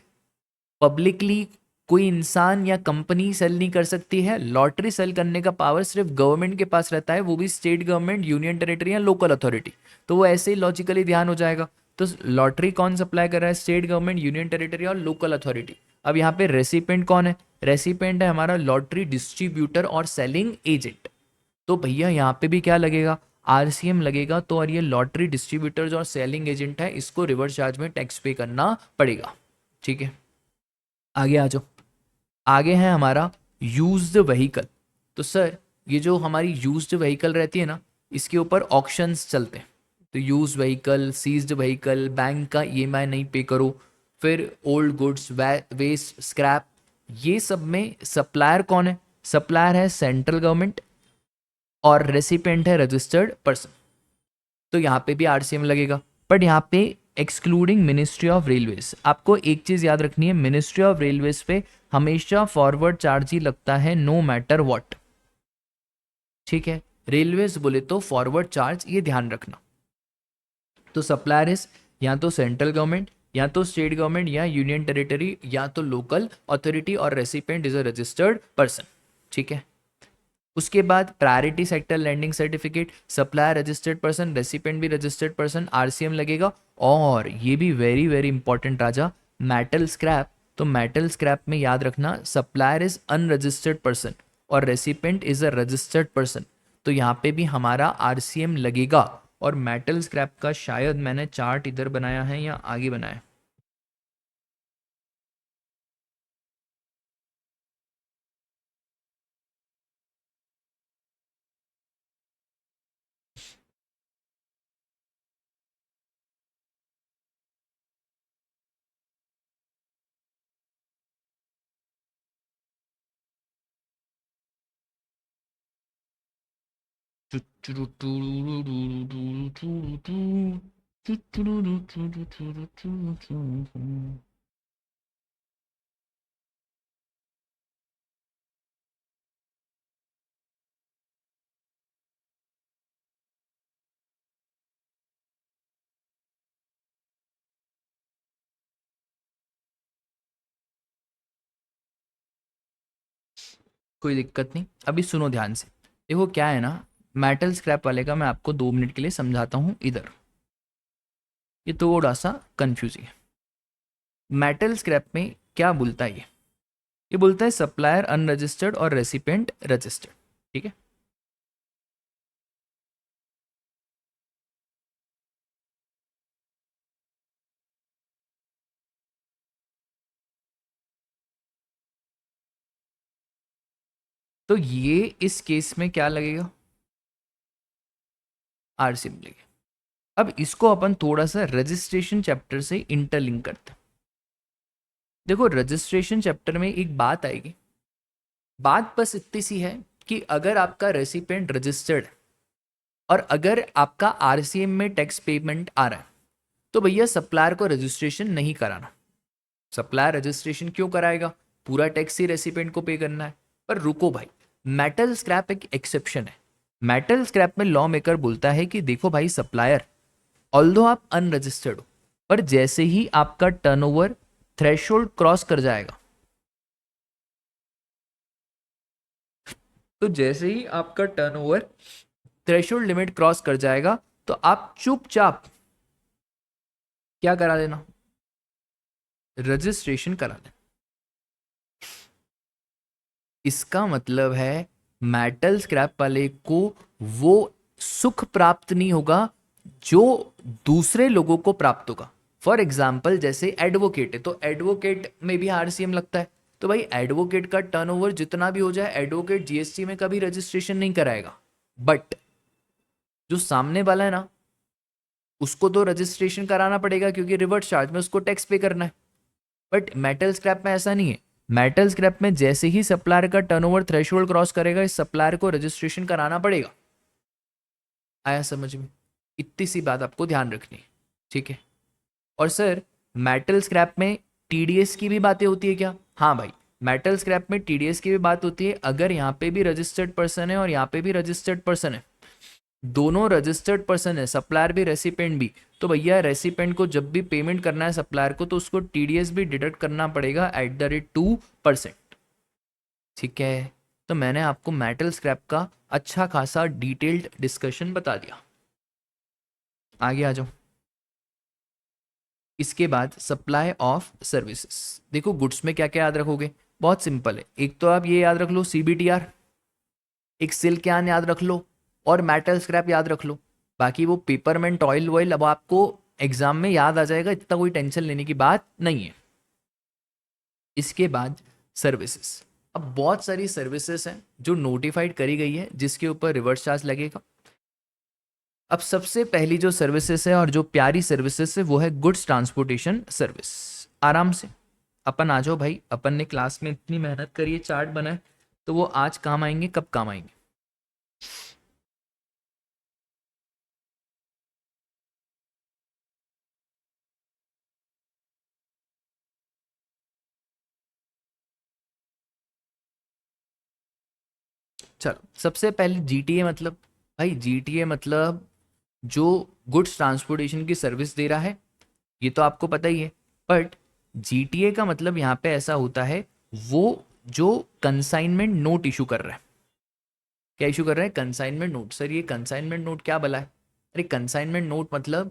पब्लिकली कोई इंसान या कंपनी सेल नहीं कर सकती है। लॉटरी सेल करने का पावर सिर्फ गवर्नमेंट के पास रहता है, वो भी स्टेट गवर्नमेंट, यूनियन टेरिटरी या लोकल अथॉरिटी। तो वो ऐसे ही लॉजिकली ध्यान हो जाएगा। तो लॉटरी कौन सप्लाई कर रहा है? स्टेट गवर्नमेंट, यूनियन टेरिटरी और लोकल अथॉरिटी। अब यहाँ पे रेसिपेंट कौन है? रेसिपेंट है हमारा लॉटरी डिस्ट्रीब्यूटर और सेलिंग एजेंट। तो भैया यहाँ पे भी क्या लगेगा? आरसीएम लगेगा। तो और ये लॉटरी डिस्ट्रीब्यूटर्स और सेलिंग एजेंट है, इसको रिवर्स चार्ज में टैक्स पे करना पड़ेगा। ठीक है, आगे आ जाओ। आगे है हमारा यूज्ड व्हीकल। तो सर ये जो हमारी यूज्ड व्हीकल रहती है ना, इसके ऊपर ऑक्शंस चलते हैं। तो used vehicle, seized vehicle, bank का ईएमआई नहीं पे करो, फिर ओल्ड गुड्स, वेस्ट, स्क्रैप, ये सब में सप्लायर कौन है? सप्लायर है सेंट्रल गवर्नमेंट और रेसिपेंट है रजिस्टर्ड पर्सन। तो यहाँ पे भी आरसीएम लगेगा। बट यहाँ पे एक्सक्लूडिंग मिनिस्ट्री ऑफ रेलवेज, आपको एक चीज याद रखनी है, मिनिस्ट्री ऑफ रेलवेज पे हमेशा फॉरवर्ड चार्ज ही लगता है, नो मैटर व्हाट। ठीक है, रेलवेज बोले तो फॉरवर्ड चार्ज, ये ध्यान रखना। तो सप्लायर इज या तो सेंट्रल गवर्नमेंट या तो स्टेट गवर्नमेंट या यूनियन टेरिटरी या तो लोकल अथॉरिटी और recipient is a registered person. ठीक है, उसके बाद priority sector lending certificate, supplier registered person, recipient भी रजिस्टर्ड पर्सन, आरसीएम लगेगा। और ये भी वेरी वेरी इंपॉर्टेंट राजा, मेटल स्क्रैप। तो मेटल स्क्रैप में याद रखना सप्लायर इज अनरजिस्टर्ड पर्सन और recipient is a registered person. तो यहाँ पे भी हमारा आरसीएम लगेगा। और मेटल स्क्रैप का शायद मैंने चार्ट इधर बनाया है या आगे बनाया है। कोई दिक्कत नहीं, अभी सुनो ध्यान से। देखो क्या है ना, मेटल स्क्रैप वाले का मैं आपको 2 मिनट के लिए समझाता हूँ इधर। ये थोड़ा सा कंफ्यूजिंग है। मेटल स्क्रैप में क्या बोलता है ये बोलता है सप्लायर अनरजिस्टर्ड और रेसिपेंट रजिस्टर्ड। ठीक है, तो ये इस केस में क्या लगेगा? आरसीएम लगेगा। अब इसको अपन थोड़ा सा रजिस्ट्रेशन चैप्टर से इंटरलिंक करते हैं। देखो रजिस्ट्रेशन चैप्टर में एक बात आएगी, बात बस इतनी सी है कि अगर आपका रेसिपेंट रजिस्टर्ड और अगर आपका आरसीएम में टैक्स पेमेंट आ रहा है तो भैया सप्लायर को रजिस्ट्रेशन नहीं कराना। सप्लायर रजिस्ट्रेशन क्यों कराएगा? पूरा टैक्स ही रेसिपेंट को पे करना है। पर रुको भाई, मेटल स्क्रैप एक एक्सेप्शन है। मेटल स्क्रैप में लॉ मेकर बोलता है कि देखो भाई सप्लायर, ऑल्दो आप अनरजिस्टर्ड हो, पर जैसे ही आपका टर्नओवर थ्रेशोल्ड क्रॉस कर जाएगा, तो जैसे ही आपका टर्नओवर थ्रेशोल्ड लिमिट क्रॉस कर जाएगा तो आप चुपचाप क्या करा देना? रजिस्ट्रेशन करा देना। इसका मतलब है मेटल स्क्रैप वाले को वो सुख प्राप्त नहीं होगा जो दूसरे लोगों को प्राप्त होगा। फॉर एग्जाम्पल जैसे एडवोकेट है तो एडवोकेट में भी आरसीएम लगता है, तो भाई एडवोकेट का टर्नओवर जितना भी हो जाए एडवोकेट जीएसटी में कभी रजिस्ट्रेशन नहीं कराएगा, बट जो सामने वाला है ना उसको तो रजिस्ट्रेशन कराना पड़ेगा क्योंकि रिवर्स चार्ज में उसको टैक्स पे करना है। बट मेटल स्क्रैप में ऐसा नहीं है। मेटल स्क्रैप में जैसे ही सप्लायर का टर्नओवर थ्रेशोल्ड क्रॉस करेगा इस सप्लायर को रजिस्ट्रेशन कराना पड़ेगा। आया समझ में? इतनी सी बात आपको ध्यान रखनी है, ठीक है। और सर मेटल स्क्रैप में टीडीएस की भी बातें होती है क्या? हाँ भाई, मेटल स्क्रैप में टीडीएस की भी बात होती है। अगर यहाँ पे भी रजिस्टर्ड पर्सन है और यहाँ पे भी रजिस्टर्ड पर्सन है, दोनों रजिस्टर्ड पर्सन है, सप्लायर भी रेसिपेंट भी, तो भैया रेसिपेंट को जब भी पेमेंट करना है सप्लायर को तो उसको टीडीएस भी डिडक्ट करना पड़ेगा @2%, ठीक है। तो मैंने आपको मेटल स्क्रैप का अच्छा खासा डिटेल्ड डिस्कशन बता दिया। आगे आ जाओ। इसके बाद सप्लाई ऑफ सर्विसेज। देखो गुड्स में क्या क्या याद रखोगे, बहुत सिंपल है। एक तो आप ये याद रख लो सीबीटीआर, एक सिल्क यार्न याद रख लो और मेटल स्क्रैप याद रख लो। बाकी वो पेपरमेंट ऑयल वॉयल अब आपको एग्जाम में याद आ जाएगा, इतना कोई टेंशन लेने की बात नहीं है। इसके बाद सर्विसेज। अब बहुत सारी सर्विसेज हैं जो नोटिफाइड करी गई है जिसके ऊपर रिवर्स चार्ज लगेगा। अब सबसे पहली जो सर्विसेज है और जो प्यारी सर्विसेज है वो है गुड्स ट्रांसपोर्टेशन सर्विस। आराम से अपन आ जाओ भाई, अपन ने क्लास में इतनी मेहनत करी है, चार्ट बनाए, तो वो आज काम आएंगे, कब काम आएंगे? चलो सबसे पहले जीटीए मतलब, भाई जीटीए मतलब जो गुड्स ट्रांसपोर्टेशन की सर्विस दे रहा है, ये तो आपको पता ही है। बट जीटीए का मतलब यहाँ पे ऐसा होता है, वो जो कंसाइनमेंट नोट इशू कर रहा है। क्या इशू कर रहा है? Consignment note. सर ये कंसाइनमेंट नोट क्या भला है? अरे कंसाइनमेंट नोट मतलब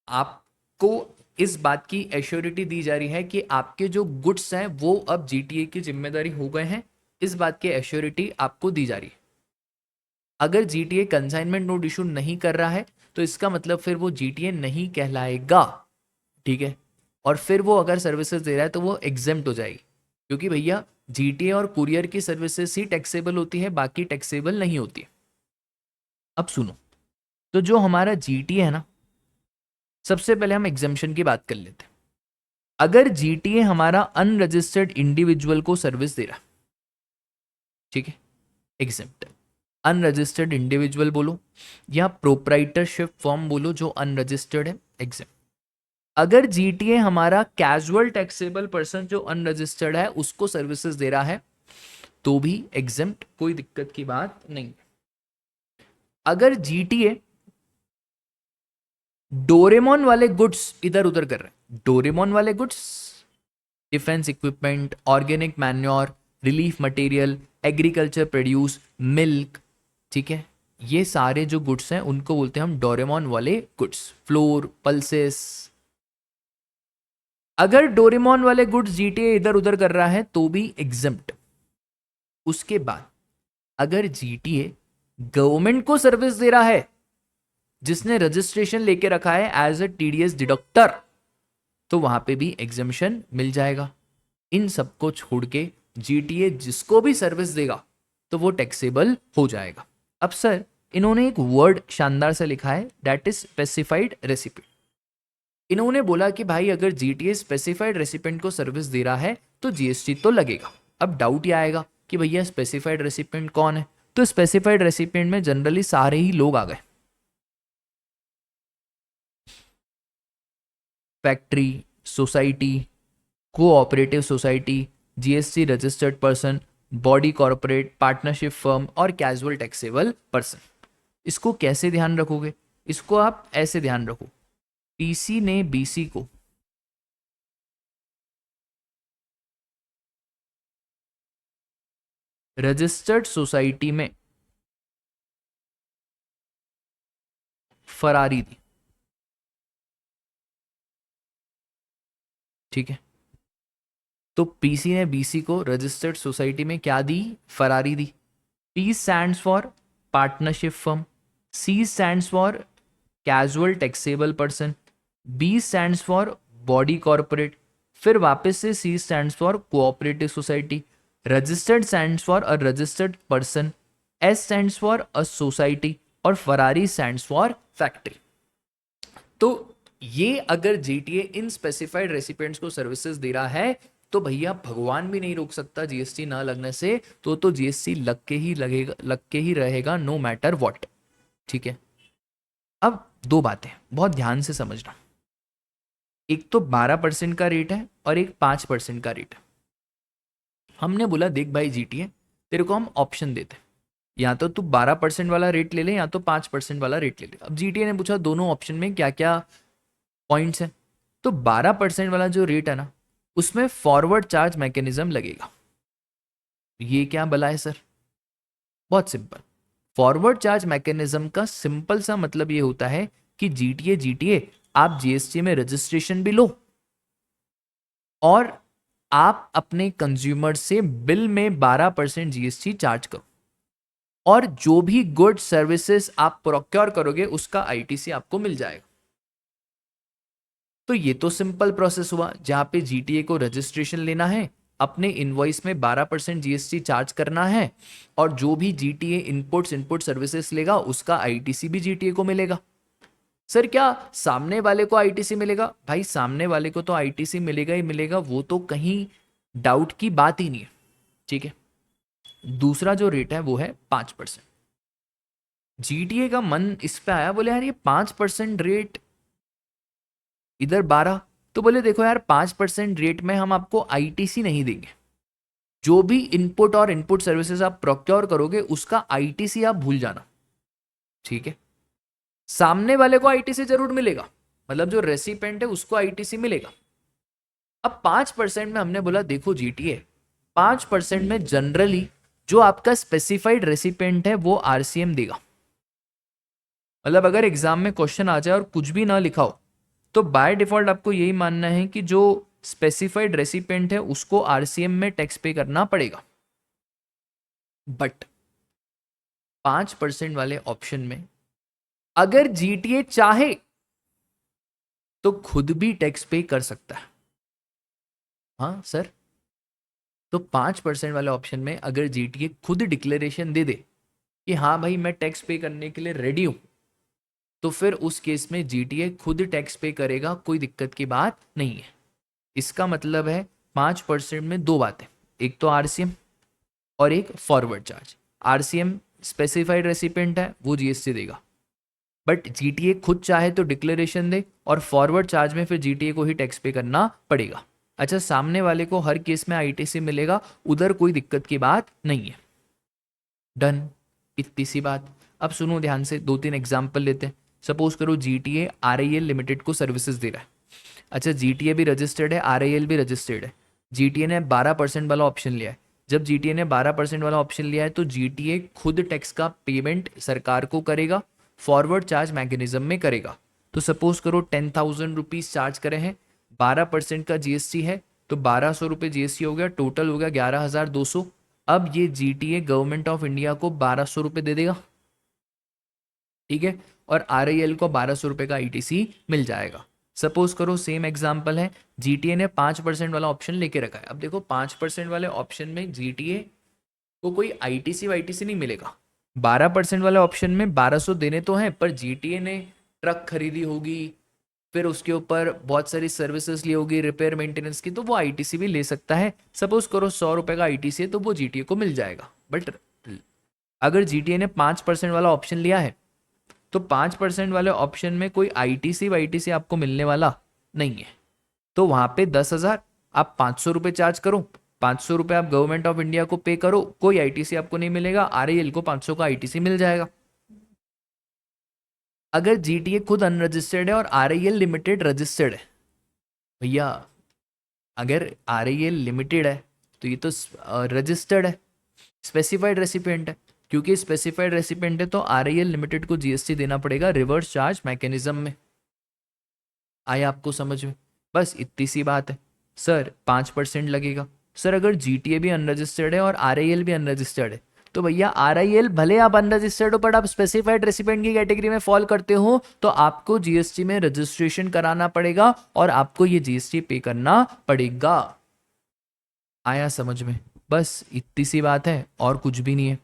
आपको इस बात की एश्योरिटी दी जा रही है कि आपके जो गुड्स हैं वो अब जीटीए की जिम्मेदारी हो गए हैं, इस बात की एश्योरिटी आपको दी जा रही है। अगर जीटीए कंसाइनमेंट नोट इशू नहीं कर रहा है तो इसका मतलब फिर वो जीटीए नहीं कहलाएगा, ठीक है। और फिर वो अगर सर्विसेज दे रहा है तो वो एग्जेम्प्ट हो जाएगी, क्योंकि भैया जीटीए और कुरियर की सर्विसेज ही टैक्सेबल होती है, बाकी टैक्सेबल नहीं होती है। अब सुनो, तो जो हमारा जीटीए है ना, सबसे पहले हम एग्जाम्शन की बात कर लेते हैं। अगर जीटीए हमारा अनरजिस्टर्ड इंडिविजुअल को सर्विस दे रहा है, ठीक है, एग्जेम्प्ट। अनरजिस्टर्ड इंडिविजुअल बोलो या प्रोप्राइटरशिप फॉर्म बोलो जो अनरजिस्टर्ड है, एग्जेम्प्ट। अगर जीटीए हमारा कैजुअल टैक्सेबल पर्सन जो अनरजिस्टर्ड है उसको सर्विसेज दे रहा है तो भी एग्जेम्प्ट, कोई दिक्कत की बात नहीं। अगर जीटीए डोरेमोन वाले गुड्स इधर उधर कर रहे हैं, डोरेमोन वाले goods, defence equipment, organic manure, relief material, agriculture produce, milk, ठीक है, ये सारे जो गुड्स हैं उनको बोलते हैं हम डोरेमोन वाले गुड्स। Floor, pulses. अगर डोरेमोन वाले गुड्स जीटीए इधर उधर कर रहा है तो भी एग्जम्प्ट। उसके बाद अगर जीटीए गवर्नमेंट को सर्विस दे रहा है, जिसने रजिस्ट्रेशन लेके रखा है एज अ टीडीएस डिडक्टर, तो वहां पे भी एग्जम्पशन मिल जाएगा। इन सबको छोड़ के जीटीए जिसको भी सर्विस देगा तो वो टैक्सेबल हो जाएगा। अब सर इन्होंने एक वर्ड शानदार से लिखा है, दैट इज स्पेसिफाइड रेसिपिएंट। इन्होंने बोला कि भाई अगर जीटीए स्पेसिफाइड रेसिपिएंट को सर्विस दे रहा है तो जीएसटी तो लगेगा। अब डाउट ये आएगा कि भैया स्पेसिफाइड रेसिपिएंट कौन है? तो स्पेसिफाइड रेसिपिएंट में जनरली सारे ही लोग आ गए, factory, society, cooperative society, GST registered person, body corporate, partnership firm और कैजुअल टैक्सेबल पर्सन। इसको कैसे ध्यान रखोगे? इसको आप ऐसे ध्यान रखो, पीसी ने बीसी को रजिस्टर्ड सोसाइटी में फरारी दी, ठीक है। तो पीसी ने बीसी को रजिस्टर्ड सोसाइटी में क्या दी? फरारी दी। P stands for partnership firm, C stands for casual taxable person, B stands for body corporate, फिर वापस से C stands for cooperative society, registered stands for a registered person, S stands for a society और फरारी स्टैंड्स फॉर फैक्ट्री। तो ये अगर जीटीए इन स्पेसिफाइड रेसिपिएंट्स को सर्विसेज दे रहा है तो भैया भगवान भी नहीं रोक सकता जीएसटी ना लगने से, तो जीएसटी लग के ही रहेगा नो मैटर व्हाट। ठीक है, अब दो बातें बहुत ध्यान से समझना, एक तो 12% का रेट है और एक 5% का रेट है। हमने बोला देख भाई जीटीए तेरे को हम ऑप्शन देते, या तो तू 12% वाला रेट ले ले या तो 5% वाला रेट ले ले। अब जीटीए ने पूछा दोनों ऑप्शन में क्या क्या पॉइंट्स हैं, तो 12% वाला जो रेट है ना उसमें फॉरवर्ड चार्ज मैकेनिज्म लगेगा। ये क्या भला है सर? बहुत सिंपल, फॉरवर्ड चार्ज मैकेनिज्म का सिंपल सा मतलब ये होता है कि जीटीए आप जीएसटी में रजिस्ट्रेशन भी लो और आप अपने कंज्यूमर से बिल में 12% जीएसटी चार्ज करो, और जो भी गुड सर्विसेज आप प्रोक्योर करोगे उसका आईटीसी आपको मिल जाएगा। तो ये तो सिंपल प्रोसेस हुआ जहां पे जीटीए को रजिस्ट्रेशन लेना है, अपने इनवॉइस में 12% जीएसटी चार्ज करना है, और जो भी जीटीए इनपुट सर्विसेज लेगा उसका आईटीसी भी जीटीए को मिलेगा। सर क्या सामने वाले को आईटीसी मिलेगा? भाई सामने वाले को तो आईटीसी मिलेगा ही मिलेगा, वो तो कहीं डाउट की बात ही नहीं है। ठीक है, दूसरा जो रेट है वो है 5%। जीटीए का मन इस पे आया, बोले यार ये 5% रेट इधर 12, तो बोले देखो यार 5% रेट में हम आपको आईटीसी नहीं देंगे, जो भी इनपुट और इनपुट सर्विसेज आप प्रोक्योर करोगे उसका आईटीसी आप भूल जाना। ठीक है, सामने वाले को आईटीसी जरूर मिलेगा, मतलब जो रेसिपेंट है उसको आईटीसी मिलेगा। अब 5% में हमने बोला देखो जीटीए 5% में जनरली जो आपका स्पेसिफाइड रेसिपेंट है वो आरसीएम देगा। मतलब अगर एग्जाम में क्वेश्चन आ जाए और कुछ भी ना लिखा हो तो बाय डिफॉल्ट आपको यही मानना है कि जो स्पेसिफाइड रेसिपेंट है उसको आरसीएम में टैक्स पे करना पड़ेगा। बट 5% वाले ऑप्शन में अगर जीटीए चाहे तो खुद भी टैक्स पे कर सकता है। हाँ सर, तो 5% वाले ऑप्शन में अगर जीटीए खुद डिक्लेरेशन दे दे कि हाँ भाई मैं टैक्स पे करने के लिए रेडी हूं, तो फिर उस केस में जीटीए खुद टैक्स पे करेगा, कोई दिक्कत की बात नहीं है। इसका मतलब है 5% में दो बातें, एक तो आरसीएम और एक forward charge. RCM specified recipient है वो जीएसटी देगा, बट जीटीए खुद चाहे तो डिक्लेरेशन दे, और फॉरवर्ड चार्ज में फिर जीटीए को ही टैक्स पे करना पड़ेगा। अच्छा, सामने वाले को हर केस में आईटीसी मिलेगा, उधर कोई दिक्कत की बात नहीं है। डन, इतनी सी बात। अब सुनो ध्यान से, दो तीन एग्जाम्पल लेते हैं। सपोज करो जीटीए आरआईएल लिमिटेड को सर्विसेज दे रहा है। अच्छा, जीटीए भी रजिस्टर्ड है, आरआईएल भी रजिस्टर्ड है। जीटीए ने 12% वाला ऑप्शन लिया है। जब जीटीए ने 12% वाला ऑप्शन लिया है तो जीटीए खुद टैक्स का पेमेंट सरकार को करेगा, फॉरवर्ड चार्ज मैकेनिज्म में करेगा। तो सपोज करो 10,000 रुपीज चार्ज करे हैं, 12% का जीएसटी है तो 1200 रुपये जीएसटी हो गया, टोटल हो गया 11,200। अब ये जीटीए गवर्नमेंट ऑफ इंडिया को 1200 रुपये दे देगा। ठीक है, और आरआईएल को 1200 रुपये का आईटीसी मिल जाएगा। सपोज करो सेम एग्जांपल है, जीटीए ने 5% वाला ऑप्शन लेके रखा है। अब देखो 5% वाले ऑप्शन में जीटीए को कोई आईटीसी वाईटीसी नहीं मिलेगा। 12% वाले ऑप्शन में 1200 देने तो हैं, पर जीटीए ने ट्रक खरीदी होगी, फिर उसके ऊपर बहुत सारी सर्विसेज ली होगी रिपेयर मेंटेनेंस की, तो वो आईटीसी भी ले सकता है। सपोज करो 100 रुपये का आईटीसी है तो वो जीटीए को मिल जाएगा। बट अगर जीटीए ने 5% वाला ऑप्शन लिया है तो 5% वाले ऑप्शन में कोई आईटीसी वाईटीसी आपको मिलने वाला नहीं है। तो वहां पे 10,000 आप 500 रुपये चार्ज करो, 500 रुपये आप गवर्नमेंट ऑफ इंडिया को पे करो, कोई आईटीसी आपको नहीं मिलेगा, आरआईएल को 500 का आईटीसी मिल जाएगा। अगर जीटीए खुद अनरजिस्टर्ड है और आरआईएल लिमिटेड रजिस्टर्ड है, भैया अगर आरआईएल लिमिटेड है तो ये तो रजिस्टर्ड है, स्पेसिफाइड रेसिपिएंट है। क्योंकि स्पेसिफाइड रेसिपिएंट है तो आरआईएल लिमिटेड को जीएसटी देना पड़ेगा रिवर्स चार्ज मैकेनिज्म में। आया आपको समझ में? बस इतनी सी बात है। सर 5% लगेगा। सर अगर जीटीए भी अनरजिस्टर्ड है और आरआईएल भी अनरजिस्टर्ड है तो भैया RIL भले आप अनरजिस्टर्ड हो बट आप स्पेसिफाइड रेसिपिएंट की कैटेगरी में फॉल करते हो तो आपको जीएसटी में रजिस्ट्रेशन कराना पड़ेगा और आपको ये जीएसटी पे करना पड़ेगा। आया समझ में? बस इतनी सी बात है और कुछ भी नहीं है।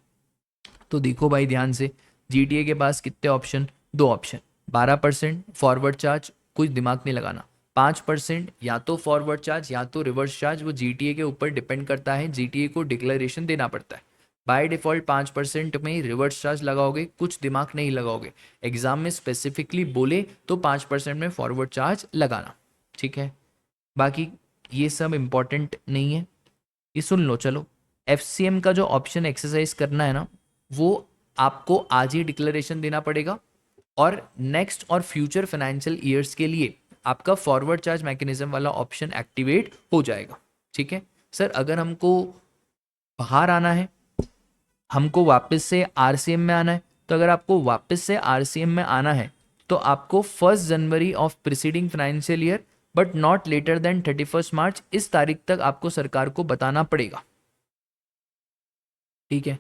तो देखो भाई ध्यान से, जीटीए के पास कितने ऑप्शन? 2 ऑप्शन। 12% फॉरवर्ड चार्ज, कुछ दिमाग नहीं लगाना। 5% या तो फॉरवर्ड चार्ज या तो रिवर्स चार्ज, वो जीटीए के ऊपर डिपेंड करता है, जीटीए को डिक्लेरेशन देना पड़ता है। बाय डिफॉल्ट 5% में रिवर्स चार्ज लगाओगे, कुछ दिमाग नहीं लगाओगे, एग्जाम में स्पेसिफिकली बोले तो 5% में फॉरवर्ड चार्ज लगाना, ठीक है? बाकी ये सब इम्पॉर्टेंट नहीं है, ये सुन लो। चलो, एफसीएम का जो ऑप्शन एक्सरसाइज करना है ना, वो आपको आज ही डिक्लेरेशन देना पड़ेगा और नेक्स्ट और फ्यूचर फाइनेंशियल ईयर्स के लिए आपका फॉरवर्ड चार्ज मैकेनिज्म वाला ऑप्शन एक्टिवेट हो जाएगा, ठीक है? सर अगर हमको बाहर आना है, हमको वापस से आरसीएम में आना है, तो अगर आपको वापस से आरसीएम में आना है तो आपको 1 January of preceding financial year but not later than 31 March, इस तारीख तक आपको सरकार को बताना पड़ेगा, ठीक है?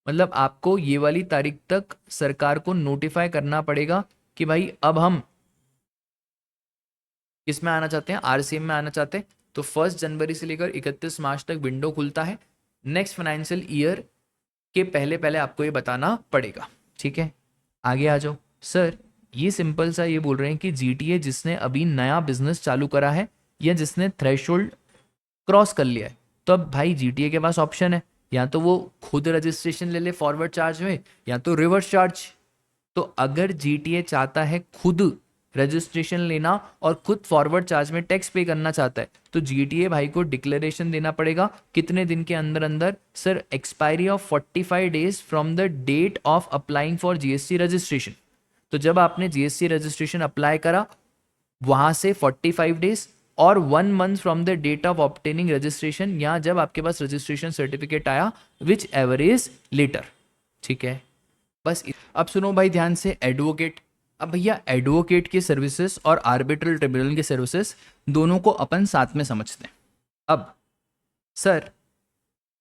मतलब आपको ये वाली तारीख तक सरकार को नोटिफाई करना पड़ेगा कि भाई अब हम किस में आना चाहते हैं, आरसीएम में आना चाहते हैं। तो 1 जनवरी से लेकर 31 मार्च तक विंडो खुलता है, नेक्स्ट फाइनेंशियल ईयर के पहले पहले आपको ये बताना पड़ेगा, ठीक है? आगे आ जाओ। सर ये सिंपल सा ये बोल रहे हैं कि जीटीए जिसने अभी नया बिजनेस चालू करा है या जिसने थ्रेशोल्ड क्रॉस कर लिया है, तो अब भाई जीटीए के पास ऑप्शन है, या तो वो खुद रजिस्ट्रेशन ले ले फॉरवर्ड चार्ज में या तो रिवर्स चार्ज। तो अगर जीटीए चाहता है खुद रजिस्ट्रेशन लेना और खुद फॉरवर्ड चार्ज में टैक्स पे करना चाहता है, तो जीटीए भाई को डिक्लेरेशन देना पड़ेगा कितने दिन के अंदर अंदर? Sir expiry of 45 days from the date of applying for GST registration. तो जब आपने जीएसटी रजिस्ट्रेशन अप्लाई करा वहां से 45 डेज और 1 month from the date of obtaining registration, या जब आपके पास रजिस्ट्रेशन सर्टिफिकेट आया, विच एवर इज लेटर, ठीक है? बस अब सुनो भाई ध्यान से, एडवोकेट। अब भैया एडवोकेट की सर्विसेज और आर्बिट्रल ट्रिब्यूनल की सर्विसेज दोनों को अपन साथ में समझते हैं। अब सर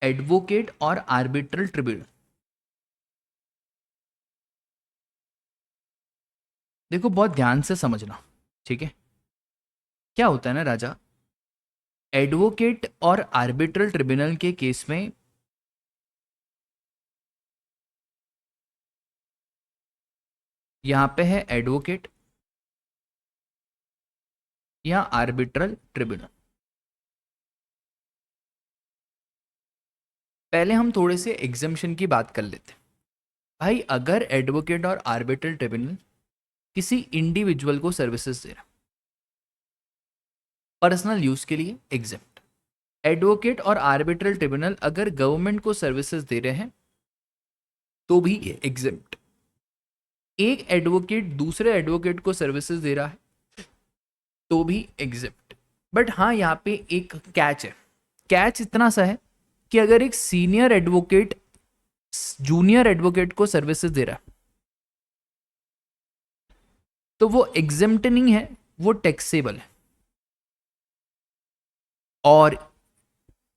एडवोकेट और आर्बिट्रल ट्रिब्यूनल, देखो बहुत ध्यान से समझना, ठीक है? क्या होता है ना राजा, एडवोकेट और आर्बिट्रल ट्रिब्यूनल के केस में यहां पे है एडवोकेट या आर्बिट्रल ट्रिब्यूनल। पहले हम थोड़े से एग्जम्पशन की बात कर लेते हैं। भाई अगर एडवोकेट और आर्बिट्रल ट्रिब्यूनल किसी इंडिविजुअल को सर्विसेज दे रहा, पर्सनल यूज के लिए एग्जेप्ट। एडवोकेट और आर्बिट्रल ट्रिब्यूनल अगर गवर्नमेंट को सर्विसेज दे रहे हैं तो भी एग्जेप्ट। एक एडवोकेट दूसरे एडवोकेट को सर्विसेज दे रहा है तो भी एग्जेप्ट। बट हाँ यहाँ पे एक कैच है। कैच इतना सा है कि अगर एक सीनियर एडवोकेट जूनियर एडवोकेट को सर्विसेज दे रहा है तो वो एग्जेम्प्ट नहीं है, वो टैक्सेबल है। और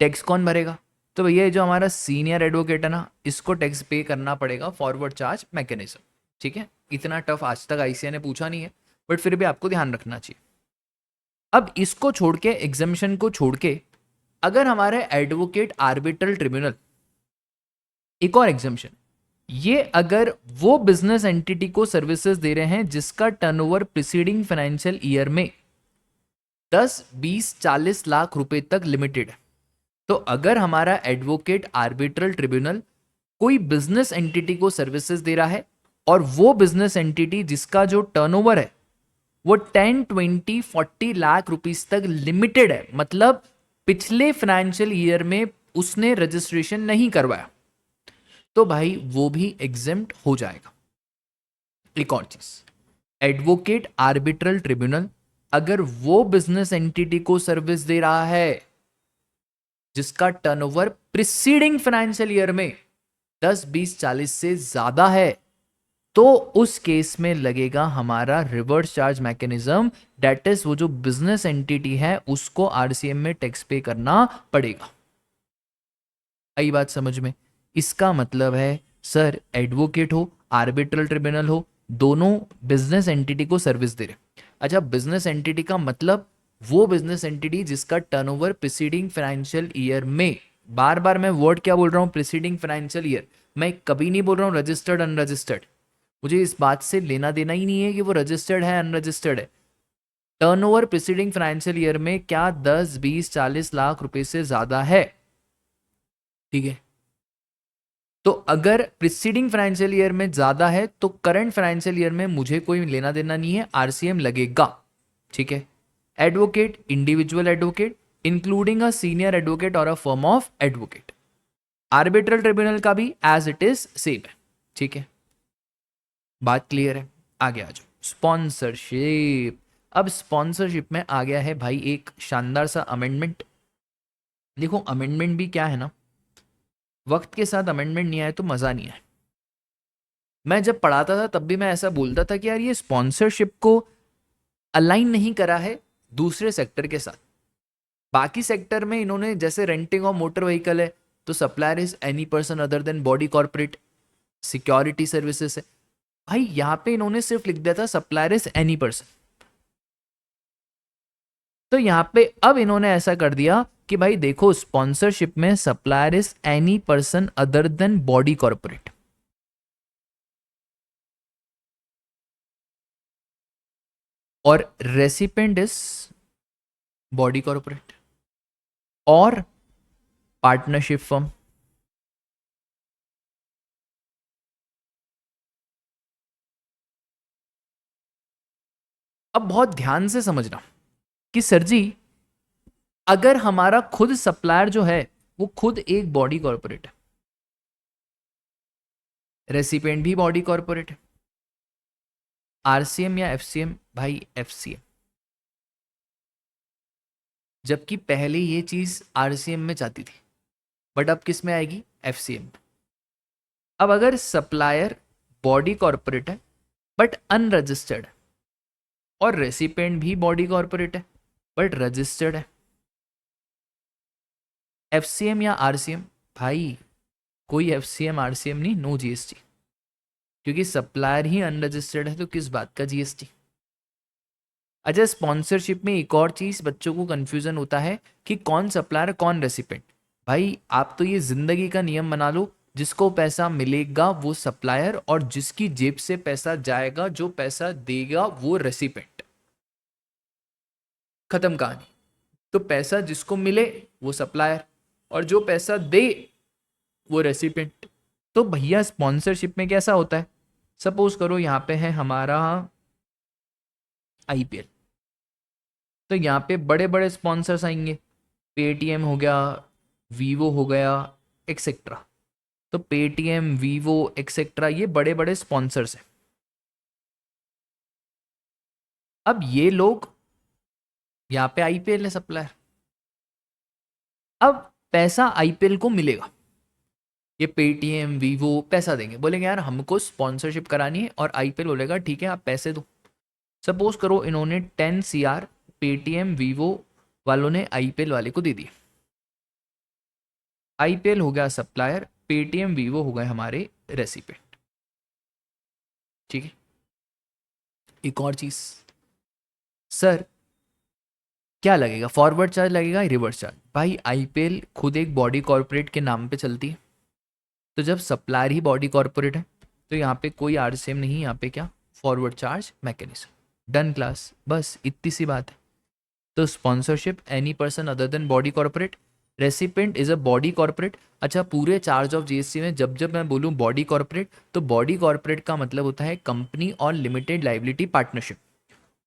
टैक्स कौन भरेगा? तो भैया जो हमारा सीनियर एडवोकेट है ना, इसको टैक्स पे करना पड़ेगा फॉरवर्ड चार्ज मैकेनिज्म, ठीक है? इतना टफ आज तक आईसीए ने पूछा नहीं है, बट फिर भी आपको ध्यान रखना चाहिए। अब इसको छोड़ के, एग्जामिशन को छोड़ के, अगर हमारे एडवोकेट आर्बिट्रल ट्रिब्यूनल, एक और एग्जामिशन, ये अगर वो बिजनेस एंटिटी को सर्विसेज दे रहे हैं जिसका टर्नओवर प्रीसीडिंग फाइनेंशियल ईयर में 10, 20, 40 लाख रुपए तक लिमिटेड है, तो अगर हमारा एडवोकेट आर्बिट्रल ट्रिब्यूनल कोई बिजनेस एंटिटी को सर्विसेज दे रहा है और वो बिजनेस एंटिटी जिसका जो टर्नओवर है वो 10, 20, 40 लाख रुपीस तक लिमिटेड है, मतलब पिछले फाइनेंशियल ईयर में उसने रजिस्ट्रेशन नहीं करवाया, तो भाई वो भी एग्जेम्प्ट हो जाएगा। एक और चीज, एडवोकेट आर्बिट्रल ट्रिब्यूनल अगर वो बिजनेस एंटिटी को सर्विस दे रहा है जिसका टर्नओवर प्रीसीडिंग फाइनेंशियल ईयर में 10, 20, 40 से ज्यादा है, तो उस केस में लगेगा हमारा reverse charge mechanism. That is वो जो बिजनेस एंटिटी है उसको आरसीएम में टैक्स पे करना पड़ेगा। आई बात समझ में? इसका मतलब है सर एडवोकेट हो, आर्बिट्रल ट्रिब्यूनल हो, दोनों बिजनेस एंटिटी को सर्विस दे रहे। अच्छा, बिजनेस एंटिटी का मतलब वो बिजनेस एंटिटी जिसका टर्नओवर प्रीसीडिंग फाइनेंशियल ईयर में, बार बार मैं वर्ड क्या बोल रहा हूँ, प्रीसीडिंग फाइनेंशियल ईयर, मैं कभी नहीं बोल रहा हूँ रजिस्टर्ड अनरजिस्टर्ड। मुझे इस बात से लेना देना ही नहीं है कि वो रजिस्टर्ड है अनरजिस्टर्ड है। टर्नओवर प्रीसीडिंग फाइनेंशियल ईयर में क्या 10, 20, 40 लाख रुपए से ज्यादा है, ठीक है, तो अगर प्रीसीडिंग फाइनेंशियल ईयर में ज्यादा है तो करंट फाइनेंशियल ईयर में मुझे कोई लेना देना नहीं है, आरसीएम लगेगा, ठीक है। Advocate, individual advocate including a senior advocate और a firm of advocate. Arbitral tribunal का भी एज इट इज सेम है, ठीक है। बात क्लियर है? आगे आ जाओ। स्पॉन्सरशिप। अब स्पॉन्सरशिप में आ गया है भाई एक शानदार सा अमेंडमेंट। देखो अमेंडमेंट भी क्या है ना, वक्त के साथ अमेंडमेंट नहीं आए तो मजा नहीं आए। मैं जब पढ़ाता था तब भी मैं ऐसा बोलता था कि यार ये स्पॉन्सरशिप को अलाइन नहीं करा है दूसरे सेक्टर के साथ। बाकी सेक्टर में इन्होंने जैसे रेंटिंग ऑफ मोटर व्हीकल है तो supplier is any person other than body corporate, security services है, भाई यहां पे इन्होंने सिर्फ लिख दिया था सप्लायर इज एनी पर्सन। तो यहां पे अब इन्होंने ऐसा कर दिया कि भाई देखो स्पॉन्सरशिप में supplier is any person other than body corporate, और रेसिपेंट इज बॉडी कॉर्पोरेट और पार्टनरशिप फर्म। अब बहुत ध्यान से समझना कि सर जी अगर हमारा खुद सप्लायर जो है वो खुद एक बॉडी कॉर्पोरेट है, रेसिपेंट भी बॉडी कॉर्पोरेट है, आरसीएम या एफसीएम, भाई एफसीएम, जबकि पहले ये चीज आरसीएम में जाती थी बट अब किस में आएगी, एफसीएम। अब अगर सप्लायर बॉडी कॉर्पोरेट है बट अनरजिस्टर्ड है, और रेसिपेंट भी बॉडी कॉर्पोरेट है बट रजिस्टर्ड है, एफसीएम या आरसीएम, भाई कोई एफसीएम आरसीएम नहीं, नो जीएसटी, क्योंकि सप्लायर ही अनरजिस्टर्ड है तो किस बात का जीएसटी। अच्छा, स्पॉन्सरशिप में एक और चीज बच्चों को कंफ्यूजन होता है कि कौन सप्लायर कौन रेसिपेंट। भाई आप तो ये जिंदगी का नियम बना लो, जिसको पैसा मिलेगा वो सप्लायर और जिसकी जेब से पैसा जाएगा, जो पैसा देगा वो रेसिपेंट, खत्म कहानी। तो पैसा जिसको मिले वो सप्लायर और जो पैसा दे वो रेसिपेंट। तो भैया स्पॉन्सरशिप में कैसा होता है, सपोज करो यहाँ पे है हमारा आईपीएल, तो यहाँ पे बड़े बड़े स्पॉन्सर्स आएंगे, पेटीएम हो गया, वीवो हो गया, एक्सेट्रा। तो पेटीएम, वीवो, एक्सेट्रा ये बड़े बड़े स्पॉन्सर्स हैं। अब ये लोग, यहाँ पे आईपीएल है सप्लायर, अब पैसा आईपीएल को मिलेगा, ये पेटीएम वीवो पैसा देंगे, बोलेंगे यार हमको स्पॉन्सरशिप करानी है, और आईपीएल बोलेगा ठीक है आप पैसे दो। सपोज करो इन्होंने 10 CR पेटीएम वीवो वालों ने आईपीएल वाले को दे दी, आईपीएल हो गया सप्लायर, पेटीएम वीवो हो गए हमारे रेसिपेंट, ठीक है। एक और चीज, सर क्या लगेगा, फॉरवर्ड चार्ज लगेगा रिवर्स चार्ज? भाई आईपीएल खुद एक बॉडी कॉर्पोरेट के नाम पे चलती है, तो जब सप्लायर ही बॉडी कॉर्पोरेट है तो यहाँ पे कोई आरसीएम नहीं, यहाँ पे क्या, forward charge mechanism, done class, बस इतनी सी बात है। तो sponsorship any person other than body corporate, recipient is a body corporate. अच्छा, पूरे चार्ज ऑफ जीएसटी में जब जब मैं बोलूँ बॉडी कॉर्पोरेट, तो बॉडी कॉर्पोरेट का मतलब होता है कंपनी और लिमिटेड लाइबिलिटी पार्टनरशिप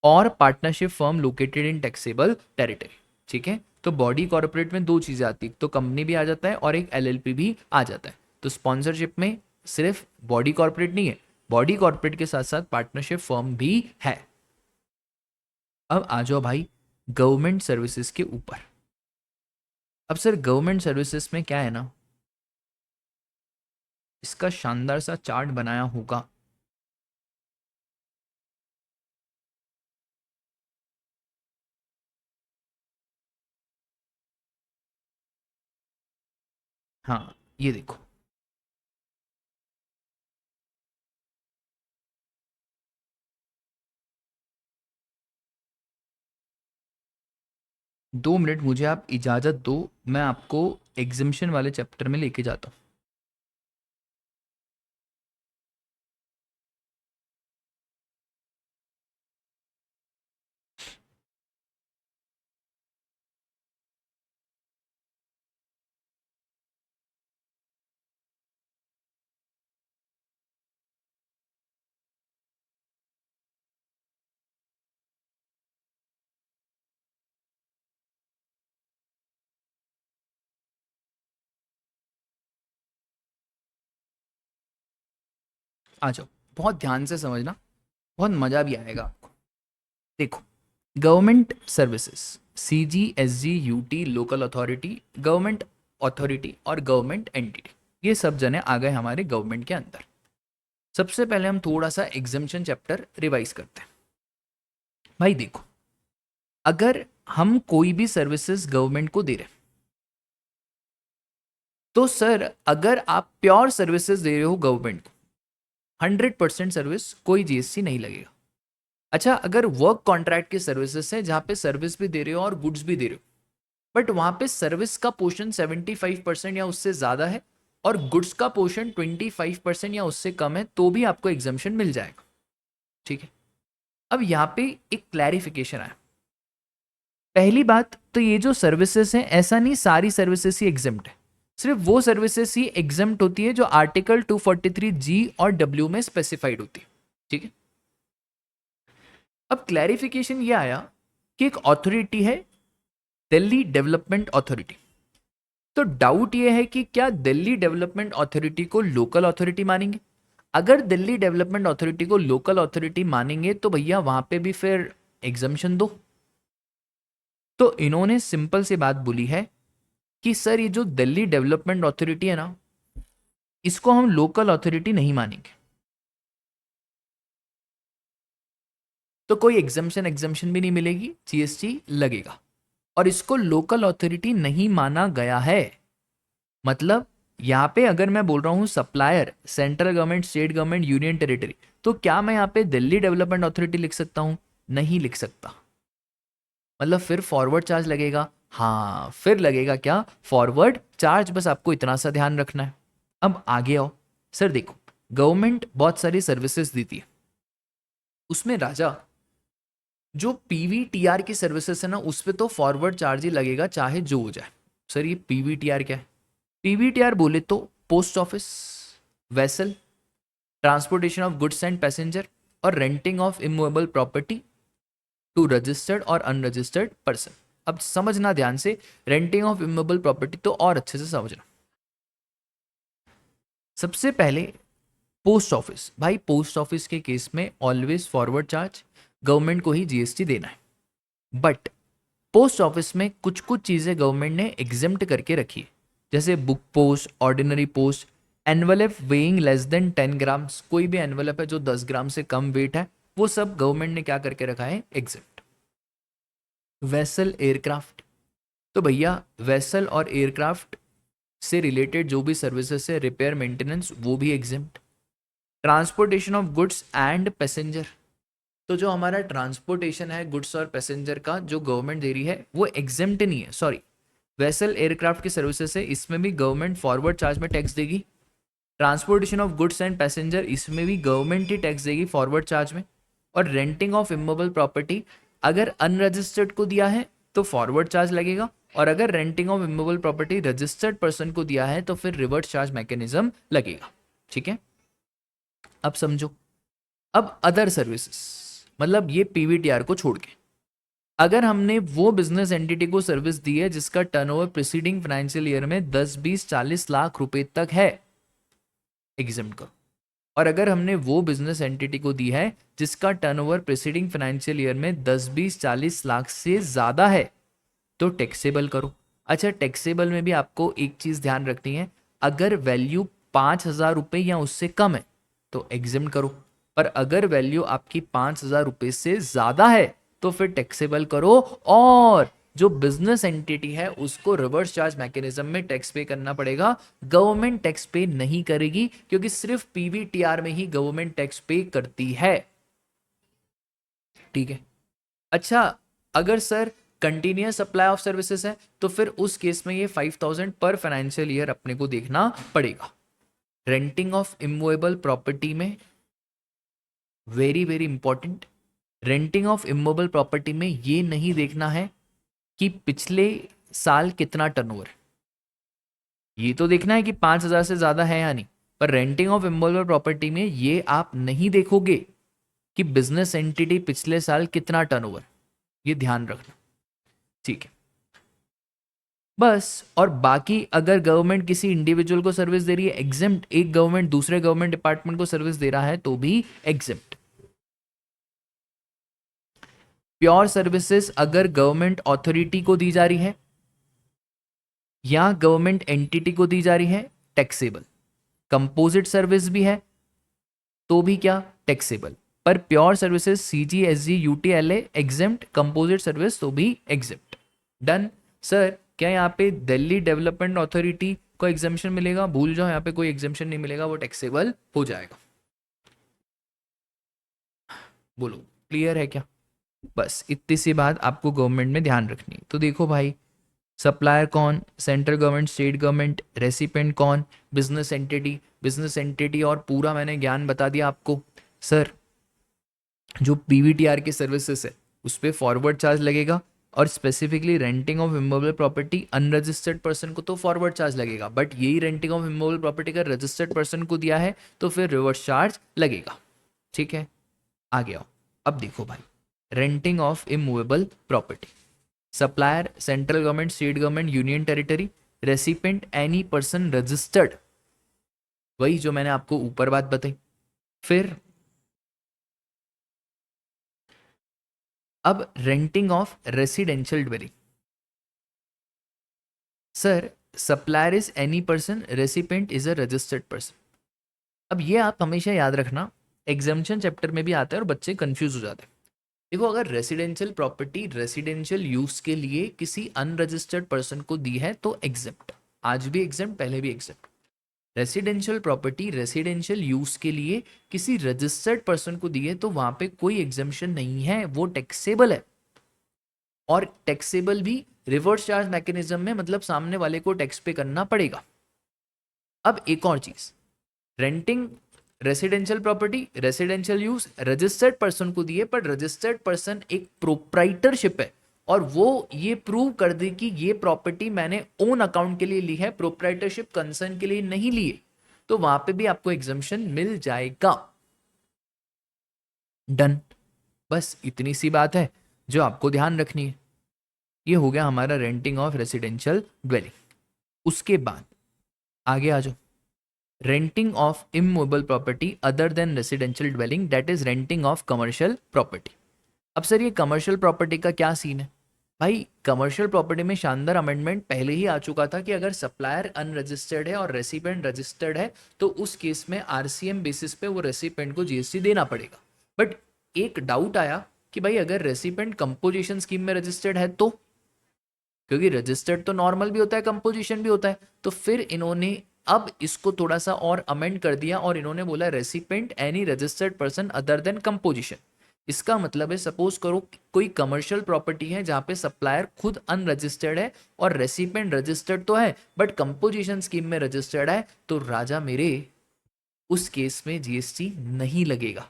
और partnership firm located in taxable territory, ठीक है। तो बॉडी कॉर्पोरेट में दो चीजें आती है, तो कंपनी भी आ जाता है और एक एलएलपी भी आ जाता है। तो स्पॉन्सरशिप में सिर्फ बॉडी कॉर्पोरेट नहीं है, बॉडी कॉर्पोरेट के साथ साथ पार्टनरशिप फर्म भी है। अब आ जाओ भाई गवर्नमेंट सर्विसेज के ऊपर। अब सर गवर्नमेंट सर्विसेज में क्या है ना, इसका शानदार सा चार्ट बनाया होगा। हाँ ये देखो, 2 मिनट मुझे आप इजाज़त दो, मैं आपको एग्जिम्शन वाले चैप्टर में लेके जाता हूँ। आ जाओ, बहुत ध्यान से समझना, बहुत मज़ा भी आएगा आपको। देखो, government services, C G, S G, U T, local authority, government authority और गवर्नमेंट एंटिटी, ये सब जने आ गए हमारे गवर्नमेंट के अंदर। सबसे पहले हम थोड़ा सा एग्जामिशन चैप्टर रिवाइज करते हैं। भाई देखो, अगर हम कोई भी सर्विसेज गवर्नमेंट को दे रहे हैं, तो सर अगर आप प्योर सर्विसेज दे रहे हो गवर्नमेंट को, 100% सर्विस, कोई जीएसटी नहीं लगेगा। अच्छा, अगर वर्क कॉन्ट्रैक्ट की सर्विसेज है जहां पे सर्विस भी दे रहे हो और गुड्स भी दे रहे हो, बट वहां पे सर्विस का पोर्शन 75% या उससे ज्यादा है और गुड्स का पोर्शन 25% या उससे कम है, तो भी आपको एग्जाम्शन मिल जाएगा। ठीक है, अब यहाँ पे एक क्लैरिफिकेशन आया। पहली बात तो, ये जो सर्विसेज हैं, ऐसा नहीं सारी सर्विसेज ही एग्जाम्प्ट है, सिर्फ वो सर्विसेज ही एग्जाम्प्ट होती है जो आर्टिकल 243G और डब्ल्यू में स्पेसिफाइड होती है। ठीक है, अब क्लैरिफिकेशन ये आया कि एक अथॉरिटी है दिल्ली डेवलपमेंट अथॉरिटी। तो डाउट ये है कि क्या दिल्ली डेवलपमेंट अथॉरिटी को लोकल अथॉरिटी मानेंगे? अगर दिल्ली डेवलपमेंट अथॉरिटी को लोकल अथॉरिटी मानेंगे तो भैया वहां पे भी फिर एग्जम्पशन दो। तो इन्होंने सिंपल सी बात बोली है कि सर ये जो दिल्ली डेवलपमेंट अथॉरिटी है ना, इसको हम लोकल अथॉरिटी नहीं मानेंगे। तो कोई एग्जम्पशन भी नहीं मिलेगी, जीएसटी लगेगा। और इसको लोकल अथॉरिटी नहीं माना गया है। मतलब यहाँ पे अगर मैं बोल रहा हूँ supplier central government, state government, union territory, तो क्या मैं यहाँ पे दिल्ली डेवलपमेंट अथॉरिटी लिख सकता हूँ? नहीं लिख सकता। मतलब फिर फॉरवर्ड चार्ज लगेगा। हाँ, फिर लगेगा क्या? Forward charge. बस आपको इतना सा ध्यान रखना है। अब आगे आओ। सर देखो, गवर्नमेंट बहुत सारी सर्विसेज देती है, उसमें राजा जो पीवीटीआर की सर्विसेज है ना, उस पर तो फॉरवर्ड चार्ज ही लगेगा चाहे जो हो जाए। सर ये पीवीटीआर क्या है? पीवीटीआर बोले तो post office, vessel, transportation of goods and passenger और renting of immovable property to registered और अनरजिस्टर्ड पर्सन। अब समझना ध्यान से, रेंटिंग ऑफ इमूवेबल प्रॉपर्टी तो और अच्छे से समझना। सबसे पहले पोस्ट ऑफिस। भाई पोस्ट ऑफिस के केस में ऑलवेज फॉरवर्ड चार्ज गवर्नमेंट को ही जीएसटी देना है। बट पोस्ट ऑफिस में कुछ कुछ चीजें गवर्नमेंट ने एग्जेम्प्ट करके रखी है, जैसे book post, ordinary post, envelope weighing less than 10 grams. कोई भी एनवलप है जो 10 ग्राम से कम वेट है, वो सब गवर्नमेंट ने क्या करके रखा है? एग्जेप्ट। वेसल एयरक्राफ्ट, तो भैया वेसल और एयरक्राफ्ट से रिलेटेड जो भी सर्विसेज है, रिपेयर मेंटेनेंस, वो भी exempt. Transportation of goods and passenger, तो जो हमारा ट्रांसपोर्टेशन है गुड्स और पैसेंजर का जो गवर्नमेंट दे रही है वो एग्जेम्प्ट नहीं है। सॉरी, वेसल एयरक्राफ्ट की सर्विसेज है, इसमें भी गवर्नमेंट फॉरवर्ड चार्ज में टैक्स देगी। Transportation of goods and passenger, इसमें भी गवर्नमेंट ही टैक्स देगी फॉरवर्ड चार्ज में। और रेंटिंग ऑफ इमूवेबल प्रॉपर्टी, अगर अनरजिस्टर्ड को दिया है तो फॉरवर्ड चार्ज लगेगा, और अगर renting of immovable property registered person को दिया है तो फिर रिवर्स चार्ज मैकेनिज्म लगेगा। ठीक है, अब समझो। अब अदर सर्विसेज, मतलब ये पीवीटीआर को छोड़ के, अगर हमने वो बिजनेस एंटिटी को सर्विस दी है जिसका टर्नओवर प्रीसीडिंग फाइनेंशियल ईयर में 10, 20, 40 लाख रुपए तक है, एग्जेम्प्ट करो। और अगर हमने वो बिजनेस एंटिटी को दी है जिसका टर्नओवर प्रीसीडिंग फाइनेंशियल ईयर में 10, 20, 40 लाख से ज्यादा है, तो टैक्सेबल करो। अच्छा, टैक्सेबल में भी आपको एक चीज ध्यान रखनी है, अगर वैल्यू 5,000 रुपये या उससे कम है तो एग्जिम करो, पर अगर वैल्यू आपकी 5,000 रुपये से ज्यादा है तो फिर टैक्सेबल करो। और जो बिजनेस एंटिटी है उसको रिवर्स चार्ज मैकेनिज्म में टैक्स पे करना पड़ेगा। गवर्नमेंट टैक्स पे नहीं करेगी, क्योंकि सिर्फ पीवीटीआर में ही गवर्नमेंट टैक्स पे करती है। ठीक है। अच्छा, अगर sir continuous supply of services है तो फिर उस केस में ये 5000 पर फाइनेंशियल ईयर अपने को देखना पड़ेगा। रेंटिंग ऑफ इमूवेबल प्रॉपर्टी में very very important, renting of immovable property में ये नहीं देखना है कि पिछले साल कितना टर्नओवर, ये तो देखना है कि 5000 से ज्यादा है या नहीं। पर रेंटिंग ऑफ इमूवेबल प्रॉपर्टी में ये आप नहीं देखोगे कि बिजनेस एंटिटी पिछले साल कितना टर्नओवर, ये ध्यान रखना, ठीक है बस। और बाकी अगर गवर्नमेंट किसी इंडिविजुअल को सर्विस दे रही है एग्जेम्प्ट, एक गवर्नमेंट दूसरे गवर्नमेंट डिपार्टमेंट को सर्विस दे रहा है तो भी एग्जेम्प्ट। प्योर सर्विसेज अगर गवर्नमेंट अथॉरिटी को दी जा रही है या गवर्नमेंट एंटिटी को दी जा रही है टैक्सेबल। कंपोजिट सर्विस भी है तो भी क्या, टैक्सेबल। पर pure services CG SG UTLA exempt, composite service तो भी एग्जेम्प्ट। Done sir. क्या यहाँ पे दिल्ली डेवलपमेंट अथॉरिटी को एग्जामिशन मिलेगा? भूल जाओ, यहाँ पे कोई एग्जामिशन नहीं मिलेगा, वो टैक्सेबल हो जाएगा। बोलो क्लियर है क्या? बस इतनी सी बात आपको गवर्नमेंट में ध्यान रखनी है। तो देखो भाई, सप्लायर कौन, central government, state government, recipient कौन, बिजनेस एंटिटी। बिजनेस एंटिटी और पूरा मैंने ज्ञान बता दिया आपको। सर जो पीवीटीआर के सर्विसेज है उस पर फॉरवर्ड चार्ज लगेगा, और specifically renting of immovable property unregistered person को तो फॉरवर्ड चार्ज लगेगा, बट यही रेंटिंग ऑफ इमूवेबल प्रॉपर्टी का रजिस्टर्ड पर्सन को दिया है तो फिर रिवर्स चार्ज लगेगा। ठीक है, आगे आओ। अब देखो भाई, renting of immovable property, supplier central government, state government, union territory, recipient any person registered, वही जो मैंने आपको ऊपर बात बताई। फिर अब renting of residential dwelling, sir supplier is any person, recipient is a registered person. अब ये आप हमेशा याद रखना, एग्जामिशन चैप्टर में भी आता है और बच्चे कंफ्यूज हो जाते हैं। देखो, अगर रेसिडेंशियल प्रॉपर्टी रेसिडेंशियल यूज के लिए किसी अनरजिस्टर्ड पर्सन को दी है तो एग्जेप्ट, आज भी एग्जेप्ट, पहले भी exempt. Residential property residential use के लिए किसी रजिस्टर्ड पर्सन को दी है तो वहां पे कोई एग्जामिशन नहीं है, वो टैक्सेबल है। और टैक्सेबल भी रिवर्स चार्ज मैकेनिज्म में, मतलब सामने वाले को टैक्स पे करना पड़ेगा। अब एक और चीज, renting residential property residential use registered person को दिए, पर रजिस्टर्ड पर्सन एक प्रोप्राइटरशिप है और वो ये प्रूव कर दे कि ये प्रॉपर्टी मैंने ओन अकाउंट के लिए ली है, प्रोप्राइटरशिप कंसर्न के लिए नहीं ली है, तो वहां पे भी आपको एग्जम्पशन मिल जाएगा। डन, बस इतनी सी बात है जो आपको ध्यान रखनी है। ये हो गया हमारा रेंटिंग ऑफ रेसिडेंशियल ड्वेलिंग। उसके बाद आगे आ जाओ, renting of immovable property other than residential dwelling, that is renting of commercial property. अब सर ये कमर्शियल प्रॉपर्टी का क्या सीन है? भाई कमर्शियल प्रॉपर्टी में शानदार अमेंडमेंट पहले ही आ चुका था कि अगर सप्लायर अनरजिस्टर्ड है और रेसिपेंट रजिस्टर्ड है तो उस केस में आरसीएम बेसिस पे वो रेसिपेंट को जीएसटी देना पड़ेगा। बट एक डाउट आया कि भाई अगर रेसिपेंट कंपोजिशन स्कीम में रजिस्टर्ड है तो, क्योंकि रजिस्टर्ड तो नॉर्मल भी होता है, कंपोजिशन भी होता है, तो फिर इन्होंने अब इसको थोड़ा सा और अमेंड कर दिया और इन्होंने बोला recipient any registered person other then composition. इसका मतलब है, सपोज करो कोई कमर्शियल प्रॉपर्टी है जहां पे सप्लायर खुद अनरजिस्टर्ड है और रेसिपेंट रजिस्टर्ड तो है बट कंपोजिशन स्कीम में रजिस्टर्ड है, तो राजा मेरे उस केस में जीएसटी नहीं लगेगा।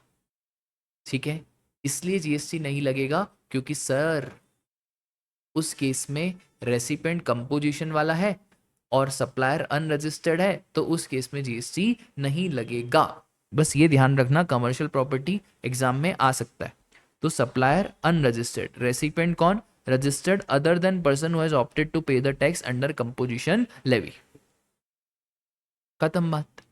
ठीक है, इसलिए जीएसटी नहीं लगेगा क्योंकि सर उस केस में रेसिपेंट कंपोजिशन वाला है और सप्लायर अनरजिस्टर्ड है, तो उस केस में जीएसटी नहीं लगेगा। बस ये ध्यान रखना, कमर्शियल प्रॉपर्टी एग्जाम में आ सकता है। तो सप्लायर अनरजिस्टर्ड, रेसिपेंट कौन, registered other than person who has opted to pay the tax under composition levy. खत्म बात।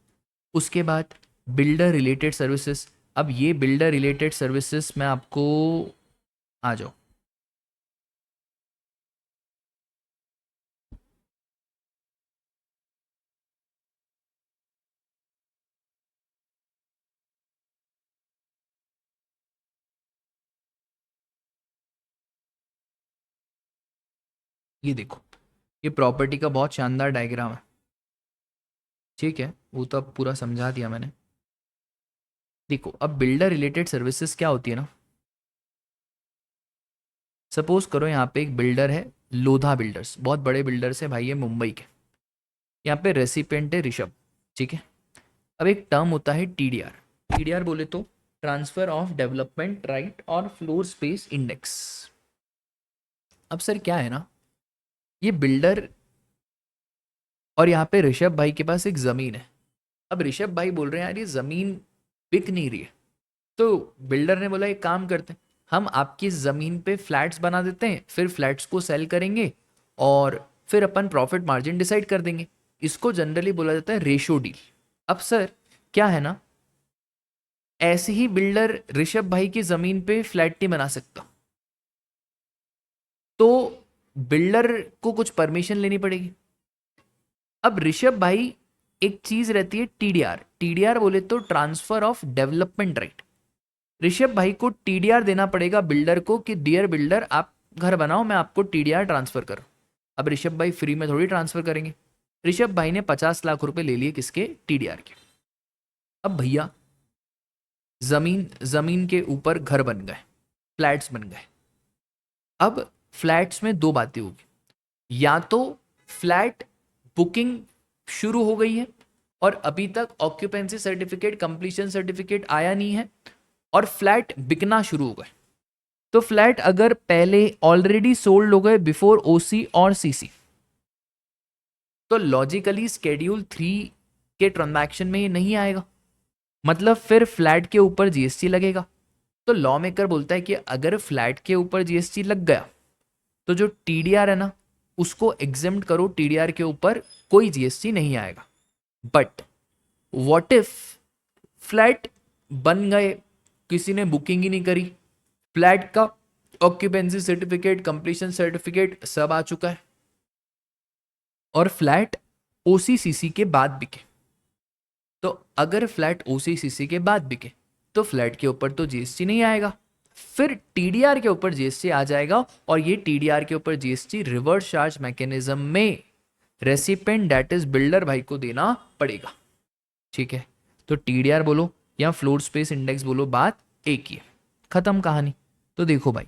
उसके बाद बिल्डर रिलेटेड सर्विसेज। अब ये बिल्डर रिलेटेड सर्विसेज मैं आपको, आ जाओ, ये देखो, ये प्रॉपर्टी का बहुत शानदार डायग्राम है। ठीक है, वो तो अब पूरा समझा दिया मैंने। देखो अब बिल्डर रिलेटेड सर्विसेज क्या होती है ना, सपोज करो यहाँ पे एक बिल्डर है, लोधा बिल्डर्स, बहुत बड़े बिल्डर्स है भाई, ये मुंबई के। यहाँ पे रेसिपेंट है ऋषभ, ठीक है। अब एक टर्म होता है टीडीआर। टीडीआर बोले तो ट्रांसफर ऑफ डेवलपमेंट राइट और फ्लोर स्पेस इंडेक्स। अब सर क्या है ना, ये बिल्डर और यहाँ पे ऋषभ भाई के पास एक जमीन है। अब ऋषभ भाई बोल रहे हैं यार ये जमीन बिक नहीं रही है, तो बिल्डर ने बोला एक काम करते हैं, हम आपकी ज़मीन पे फ्लैट्स बना देते हैं, फिर फ्लैट्स को सेल करेंगे और फिर अपन प्रॉफिट मार्जिन डिसाइड कर देंगे। इसको जनरली बोला जाता है रेशो डील। अब सर क्या है ना, ऐसे ही बिल्डर ऋषभ भाई की ज़मीन पे फ्लैट नहीं बना सकता, तो बिल्डर को कुछ परमिशन लेनी पड़ेगी। अब ऋषभ भाई, एक चीज रहती है टीडीआर। टीडीआर बोले तो transfer of development right. Rishabh भाई को टीडीआर देना पड़ेगा बिल्डर को कि डियर बिल्डर आप घर बनाओ, मैं आपको टीडीआर ट्रांसफर करूं। अब ऋषभ भाई फ्री में थोड़ी ट्रांसफर करेंगे। ऋषभ भाई ने 50 लाख रुपए ले लिए किसके, टीडीआर के। अब भैया जमीन जमीन के ऊपर घर बन गए, फ्लैट्स बन गए। अब फ्लैट्स में दो बातें होगी, या तो फ्लैट बुकिंग शुरू हो गई है और अभी तक ऑक्यूपेंसी सर्टिफिकेट, कंप्लीशन सर्टिफिकेट आया नहीं है, और फ्लैट बिकना शुरू हो गए। तो फ्लैट अगर पहले ऑलरेडी सोल्ड हो गए बिफोर ओसी और सीसी, तो लॉजिकली स्केड्यूल 3 के ट्रांजैक्शन में ये नहीं आएगा, मतलब फिर फ्लैट के ऊपर जीएसटी लगेगा। तो लॉ मेकर बोलता है कि अगर फ्लैट के ऊपर जीएसटी लग गया तो जो टीडीआर है ना उसको एग्जेम्प्ट करो, टीडीआर के ऊपर कोई जीएसटी नहीं आएगा। बट व्हाट इफ फ्लैट बन गए, किसी ने बुकिंग ही नहीं करी, फ्लैट का ऑक्यूपेंसी सर्टिफिकेट, कंप्लीशन सर्टिफिकेट सब आ चुका है, और फ्लैट ओसीसीसी के बाद बिके। तो अगर फ्लैट ओसीसीसी के बाद बिके तो फ्लैट के ऊपर तो जीएसटी नहीं आएगा, फिर टीडीआर के ऊपर जीएसटी आ जाएगा, और ये टीडीआर के ऊपर जीएसटी रिवर्स चार्ज मैकेनिज्म में रेसिपेंट दैट इज बिल्डर भाई को देना पड़ेगा, ठीक है। तो टीडीआर बोलो या फ्लोर स्पेस इंडेक्स बोलो, बात एक ही है, खत्म कहानी। तो देखो भाई,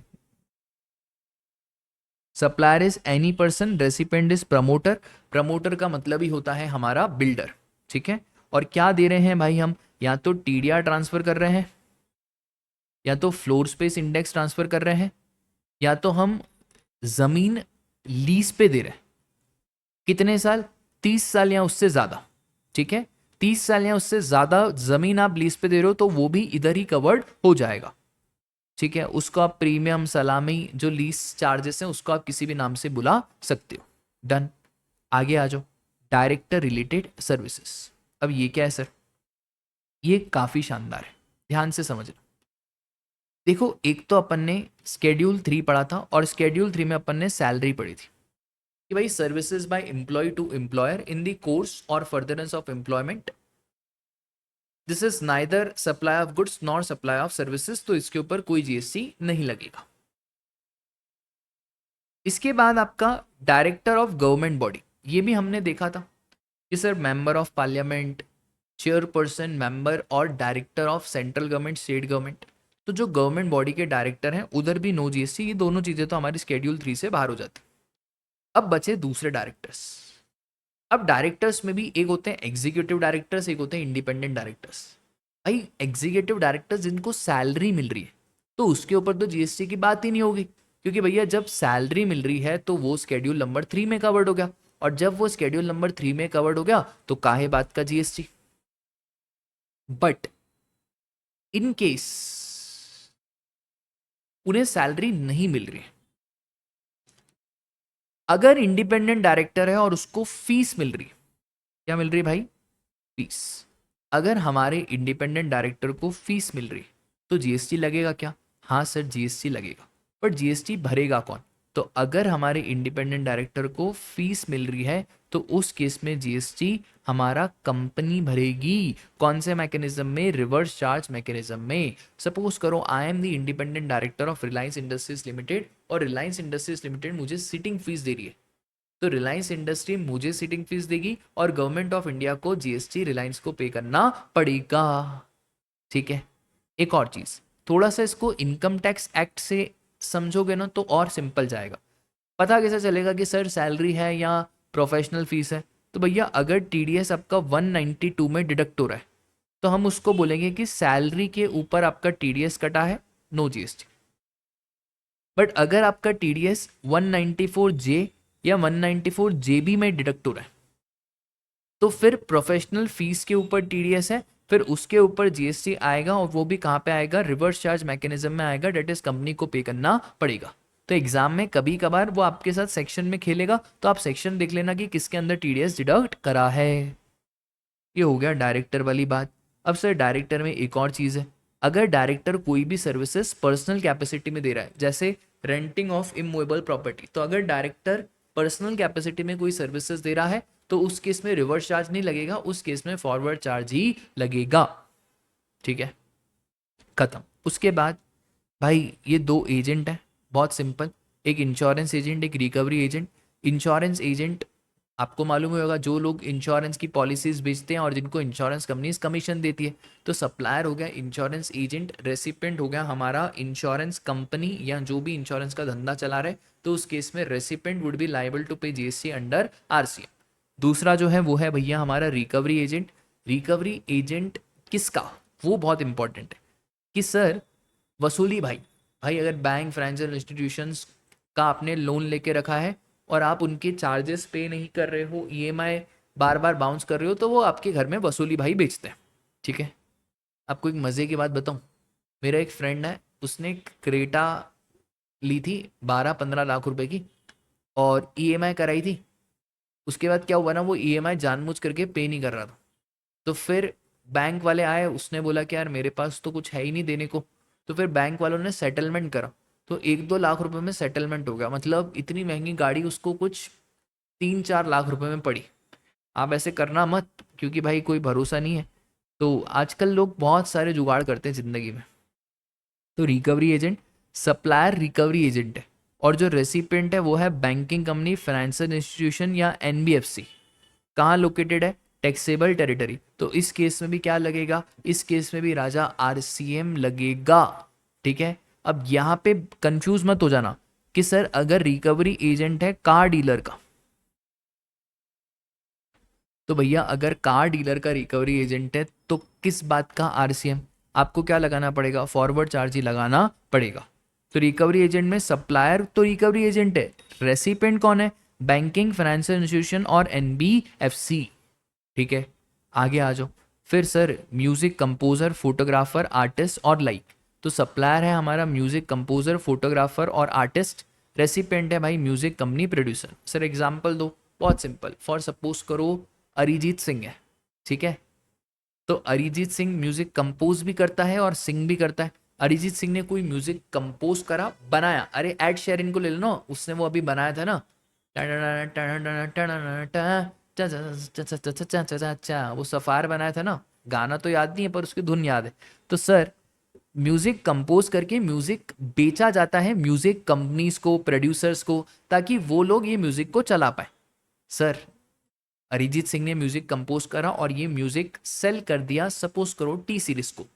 supplier is any person, recipient is promoter. Promoter का मतलब ही होता है हमारा बिल्डर, ठीक है। और क्या दे रहे हैं भाई हम, या तो टीडीआर ट्रांसफर कर रहे हैं, या तो फ्लोर स्पेस इंडेक्स ट्रांसफर कर रहे हैं, या तो हम जमीन लीज पे दे रहे हैं। कितने साल, 30 साल या उससे ज्यादा, ठीक है। 30 साल या उससे ज्यादा जमीन आप लीज पे दे रहे हो तो वो भी इधर ही कवर्ड हो जाएगा, ठीक है। उसको आप प्रीमियम, सलामी, जो लीज चार्जेस हैं उसको आप किसी भी नाम से बुला सकते हो। डन, आगे आ जाओ। Director related services. अब ये क्या है सर, ये काफी शानदार है, ध्यान से समझना। देखो, एक तो अपन ने स्केड्यूल 3 पढ़ा था, और स्केड्यूल 3 में अपन ने सैलरी पढ़ी थी कि भाई services by employee to employer in the course और furtherance of employment, this is neither supply of goods nor supply of services, तो इसके ऊपर कोई जीएसटी नहीं लगेगा। इसके बाद आपका डायरेक्टर ऑफ गवर्नमेंट बॉडी, ये भी हमने देखा था कि sir member of parliament, chairperson, member और director of central government, state government. तो जो गवर्नमेंट बॉडी के डायरेक्टर हैं उधर भी नो जीएसटी। ये दोनों चीजें तो हमारी स्केड्यूल 3 से बाहर हो जाती। अब बचे दूसरे डायरेक्टर्स। अब डायरेक्टर्स में भी एक होते हैं एग्जीक्यूटिव डायरेक्टर्स, एक होते हैं इंडिपेंडेंट डायरेक्टर्स। भाई एग्जीक्यूटिव डायरेक्टर्स जिनको सैलरी मिल रही है तो उसके ऊपर तो जीएसटी की बात ही नहीं होगी, क्योंकि भैया जब सैलरी मिल रही है तो वो स्केड्यूल नंबर 3 में कवर्ड हो गया, और जब वो स्केड्यूल नंबर 3 में कवर्ड हो गया तो काहे बात का जीएसटी। बट इन केस उन्हें सैलरी नहीं मिल रही है, अगर इंडिपेंडेंट डायरेक्टर है और उसको फीस मिल रही है, क्या मिल रही है भाई, फीस। अगर हमारे इंडिपेंडेंट डायरेक्टर को फीस मिल रही तो जीएसटी लगेगा क्या, हाँ सर जीएसटी लगेगा। पर जीएसटी भरेगा कौन, तो अगर हमारे इंडिपेंडेंट डायरेक्टर को फीस मिल रही है तो उस केस में जीएसटी हमारा कंपनी भरेगी। कौन से मैकेनिज्म में, रिवर्स चार्ज मैकेनिज्म में। सपोज करो I am the independent director of Reliance industries limited, और रिलायंस इंडस्ट्रीज लिमिटेड मुझे सिटिंग फीस दे रही है, तो रिलायंस इंडस्ट्री मुझे सिटिंग फीस देगी और गवर्नमेंट ऑफ इंडिया को जीएसटी रिलायंस को पे करना पड़ेगा, ठीक है। एक और चीज, थोड़ा सा इसको इनकम टैक्स एक्ट से समझोगे ना तो और सिंपल जाएगा। पता कैसे चलेगा कि सर सैलरी है या प्रोफेशनल फीस है? तो भैया अगर टीडीएस आपका 192 में डिडक्ट हो रहा है तो हम उसको बोलेंगे कि सैलरी के ऊपर आपका टीडीएस कटा है, नो जीएसटी। बट अगर आपका टीडीएस 194 जे या 194 जेबी में डिडक्ट हो रहा है तो फिर प्रोफेशनल फीस के ऊपर टीडीएस है, फिर उसके ऊपर जीएसटी आएगा, और वो भी कहाँ पे आएगा? रिवर्स चार्ज मैकेनिज्म में आएगा, डेट इज कंपनी को पे करना पड़ेगा। तो एग्जाम में कभी कभार वो आपके साथ सेक्शन में खेलेगा, तो आप सेक्शन देख लेना कि किसके अंदर टीडीएस डिडक्ट करा है। ये हो गया डायरेक्टर वाली बात। अब सर डायरेक्टर में एक और चीज़ है, अगर डायरेक्टर कोई भी सर्विसेज पर्सनल कैपेसिटी में दे रहा है, जैसे रेंटिंग ऑफ इमूवेबल प्रॉपर्टी, तो अगर डायरेक्टर पर्सनल कैपेसिटी में कोई सर्विसेज दे रहा है तो उस केस में रिवर्स चार्ज नहीं लगेगा, उस केस में फॉरवर्ड चार्ज ही लगेगा। ठीक है, खत्म। उसके बाद भाई ये दो एजेंट है, बहुत सिंपल, एक इंश्योरेंस एजेंट, एक रिकवरी एजेंट। इंश्योरेंस एजेंट आपको मालूम ही होगा, जो लोग इंश्योरेंस की पॉलिसीज बेचते हैं और जिनको इंश्योरेंस कंपनीज कमीशन देती है। तो सप्लायर हो गया इंश्योरेंस एजेंट, रेसिपेंट हो गया हमारा इंश्योरेंस कंपनी या जो भी इंश्योरेंस का धंधा चला रहे, तो उस केस में recipient would be liable to pay GST under RCM. दूसरा जो है वो है भैया हमारा रिकवरी एजेंट। रिकवरी एजेंट किसका, वो बहुत इंपॉर्टेंट है कि सर वसूली, भाई भाई अगर बैंक फाइनेंशियल इंस्टीट्यूशंस का आपने लोन लेके रखा है और आप उनके चार्जेस पे नहीं कर रहे हो, ईएमआई बार बार बाउंस कर रहे हो, तो वो आपके घर में वसूली भाई बेचते हैं। ठीक है, आपको एक मज़े की बात बताऊं, मेरा एक फ्रेंड है, उसने एक क्रेटा ली थी 12-15 लाख रुपए की और ईएमआई कराई थी। उसके बाद क्या हुआ ना, वो ईएमआई जानबूझ करके पे नहीं कर रहा था। तो फिर बैंक वाले आए, उसने बोला कि यार मेरे पास तो कुछ है ही नहीं देने को। तो फिर बैंक वालों ने सेटलमेंट करा, तो 1-2 लाख रुपए में सेटलमेंट हो गया। मतलब इतनी महंगी गाड़ी उसको कुछ 3-4 लाख रुपए में पड़ी। आप ऐसे करना मत, क्योंकि भाई कोई भरोसा नहीं है। तो आजकल लोग बहुत सारे जुगाड़ करते हैं ज़िंदगी में। तो recovery agent supplier recovery agent है, और जो रेसिपेंट है वो है बैंकिंग कंपनी, फाइनेंशियल इंस्टीट्यूशन या एनबीएफसी। कहाँ लोकेटेड है? Taxable territory. तो इस केस में भी क्या लगेगा? इस केस में भी राजा आरसीएम लगेगा। ठीक है, अब यहाँ पे कंफ्यूज मत हो जाना कि सर अगर रिकवरी एजेंट है कार डीलर का, तो भैया अगर कार डीलर का रिकवरी एजेंट है तो किस बात का आरसीएम? आपको क्या लगाना पड़ेगा? फॉरवर्ड चार्ज ही लगाना पड़ेगा। तो रिकवरी एजेंट में सप्लायर तो रिकवरी एजेंट है, रेसिपेंट कौन है? बैंकिंग, फाइनेंशियल इंस्टीट्यूशन और एनबीएफसी। ठीक है, आगे आ जाओ। फिर sir music composer, photographer, artist और लाइक। तो सप्लायर है हमारा म्यूजिक कंपोजर, फोटोग्राफर और आर्टिस्ट। रेसिपेंट है भाई music company, producer. Sir example दो, बहुत सिंपल। फॉर सपोज करो अरिजीत सिंह है, ठीक है, तो अरिजीत सिंह म्यूजिक कंपोज भी करता है और सिंग भी करता है। अरिजीत सिंह ने कोई म्यूजिक कंपोज करा, बनाया, अरे एड शेरिन को ले लो ना, उसने वो अभी बनाया था ना, वो सफार बनाया था ना, गाना तो याद नहीं है पर उसकी धुन याद है। तो सर म्यूजिक कंपोज करके म्यूजिक बेचा जाता है म्यूजिक कंपनीज को, प्रोड्यूसर्स को, ताकि वो लोग ये म्यूजिक को चला पाए। सर अरिजीत सिंह ने म्यूजिक कंपोज करा और ये म्यूजिक सेल कर दिया सपोज करो टी सीरीज को,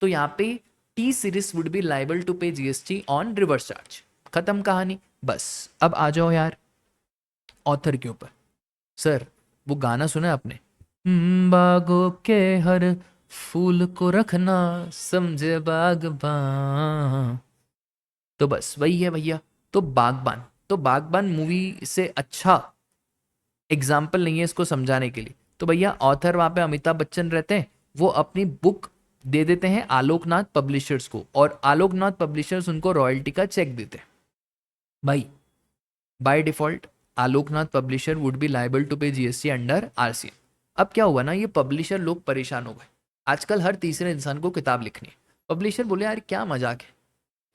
तो यहाँ पे T Series would be liable to pay GST on reverse charge. खत्म कहानी। बस अब आ जाओ यार ऑथर के ऊपर। सर वो गाना सुना है आपने, बागों के हर फूल को रखना समझे बागबान। तो बस वही है भैया। तो बागबान, तो बागबान मूवी से अच्छा एग्जाम्पल नहीं है इसको समझाने के लिए। तो भैया ऑथर वहां पे अमिताभ बच्चन रहते हैं, वो अपनी बुक दे देते हैं आलोकनाथ पब्लिशर्स को, और आलोकनाथ पब्लिशर्स उनको रॉयल्टी का चेक देते हैं। भाई by default Aloknath publisher would be liable to pay GST under RCM. अब क्या हुआ ना, ये पब्लिशर लोग परेशान हो गए। आजकल हर तीसरे इंसान को किताब लिखनी है। पब्लिशर बोले यार क्या मजाक है,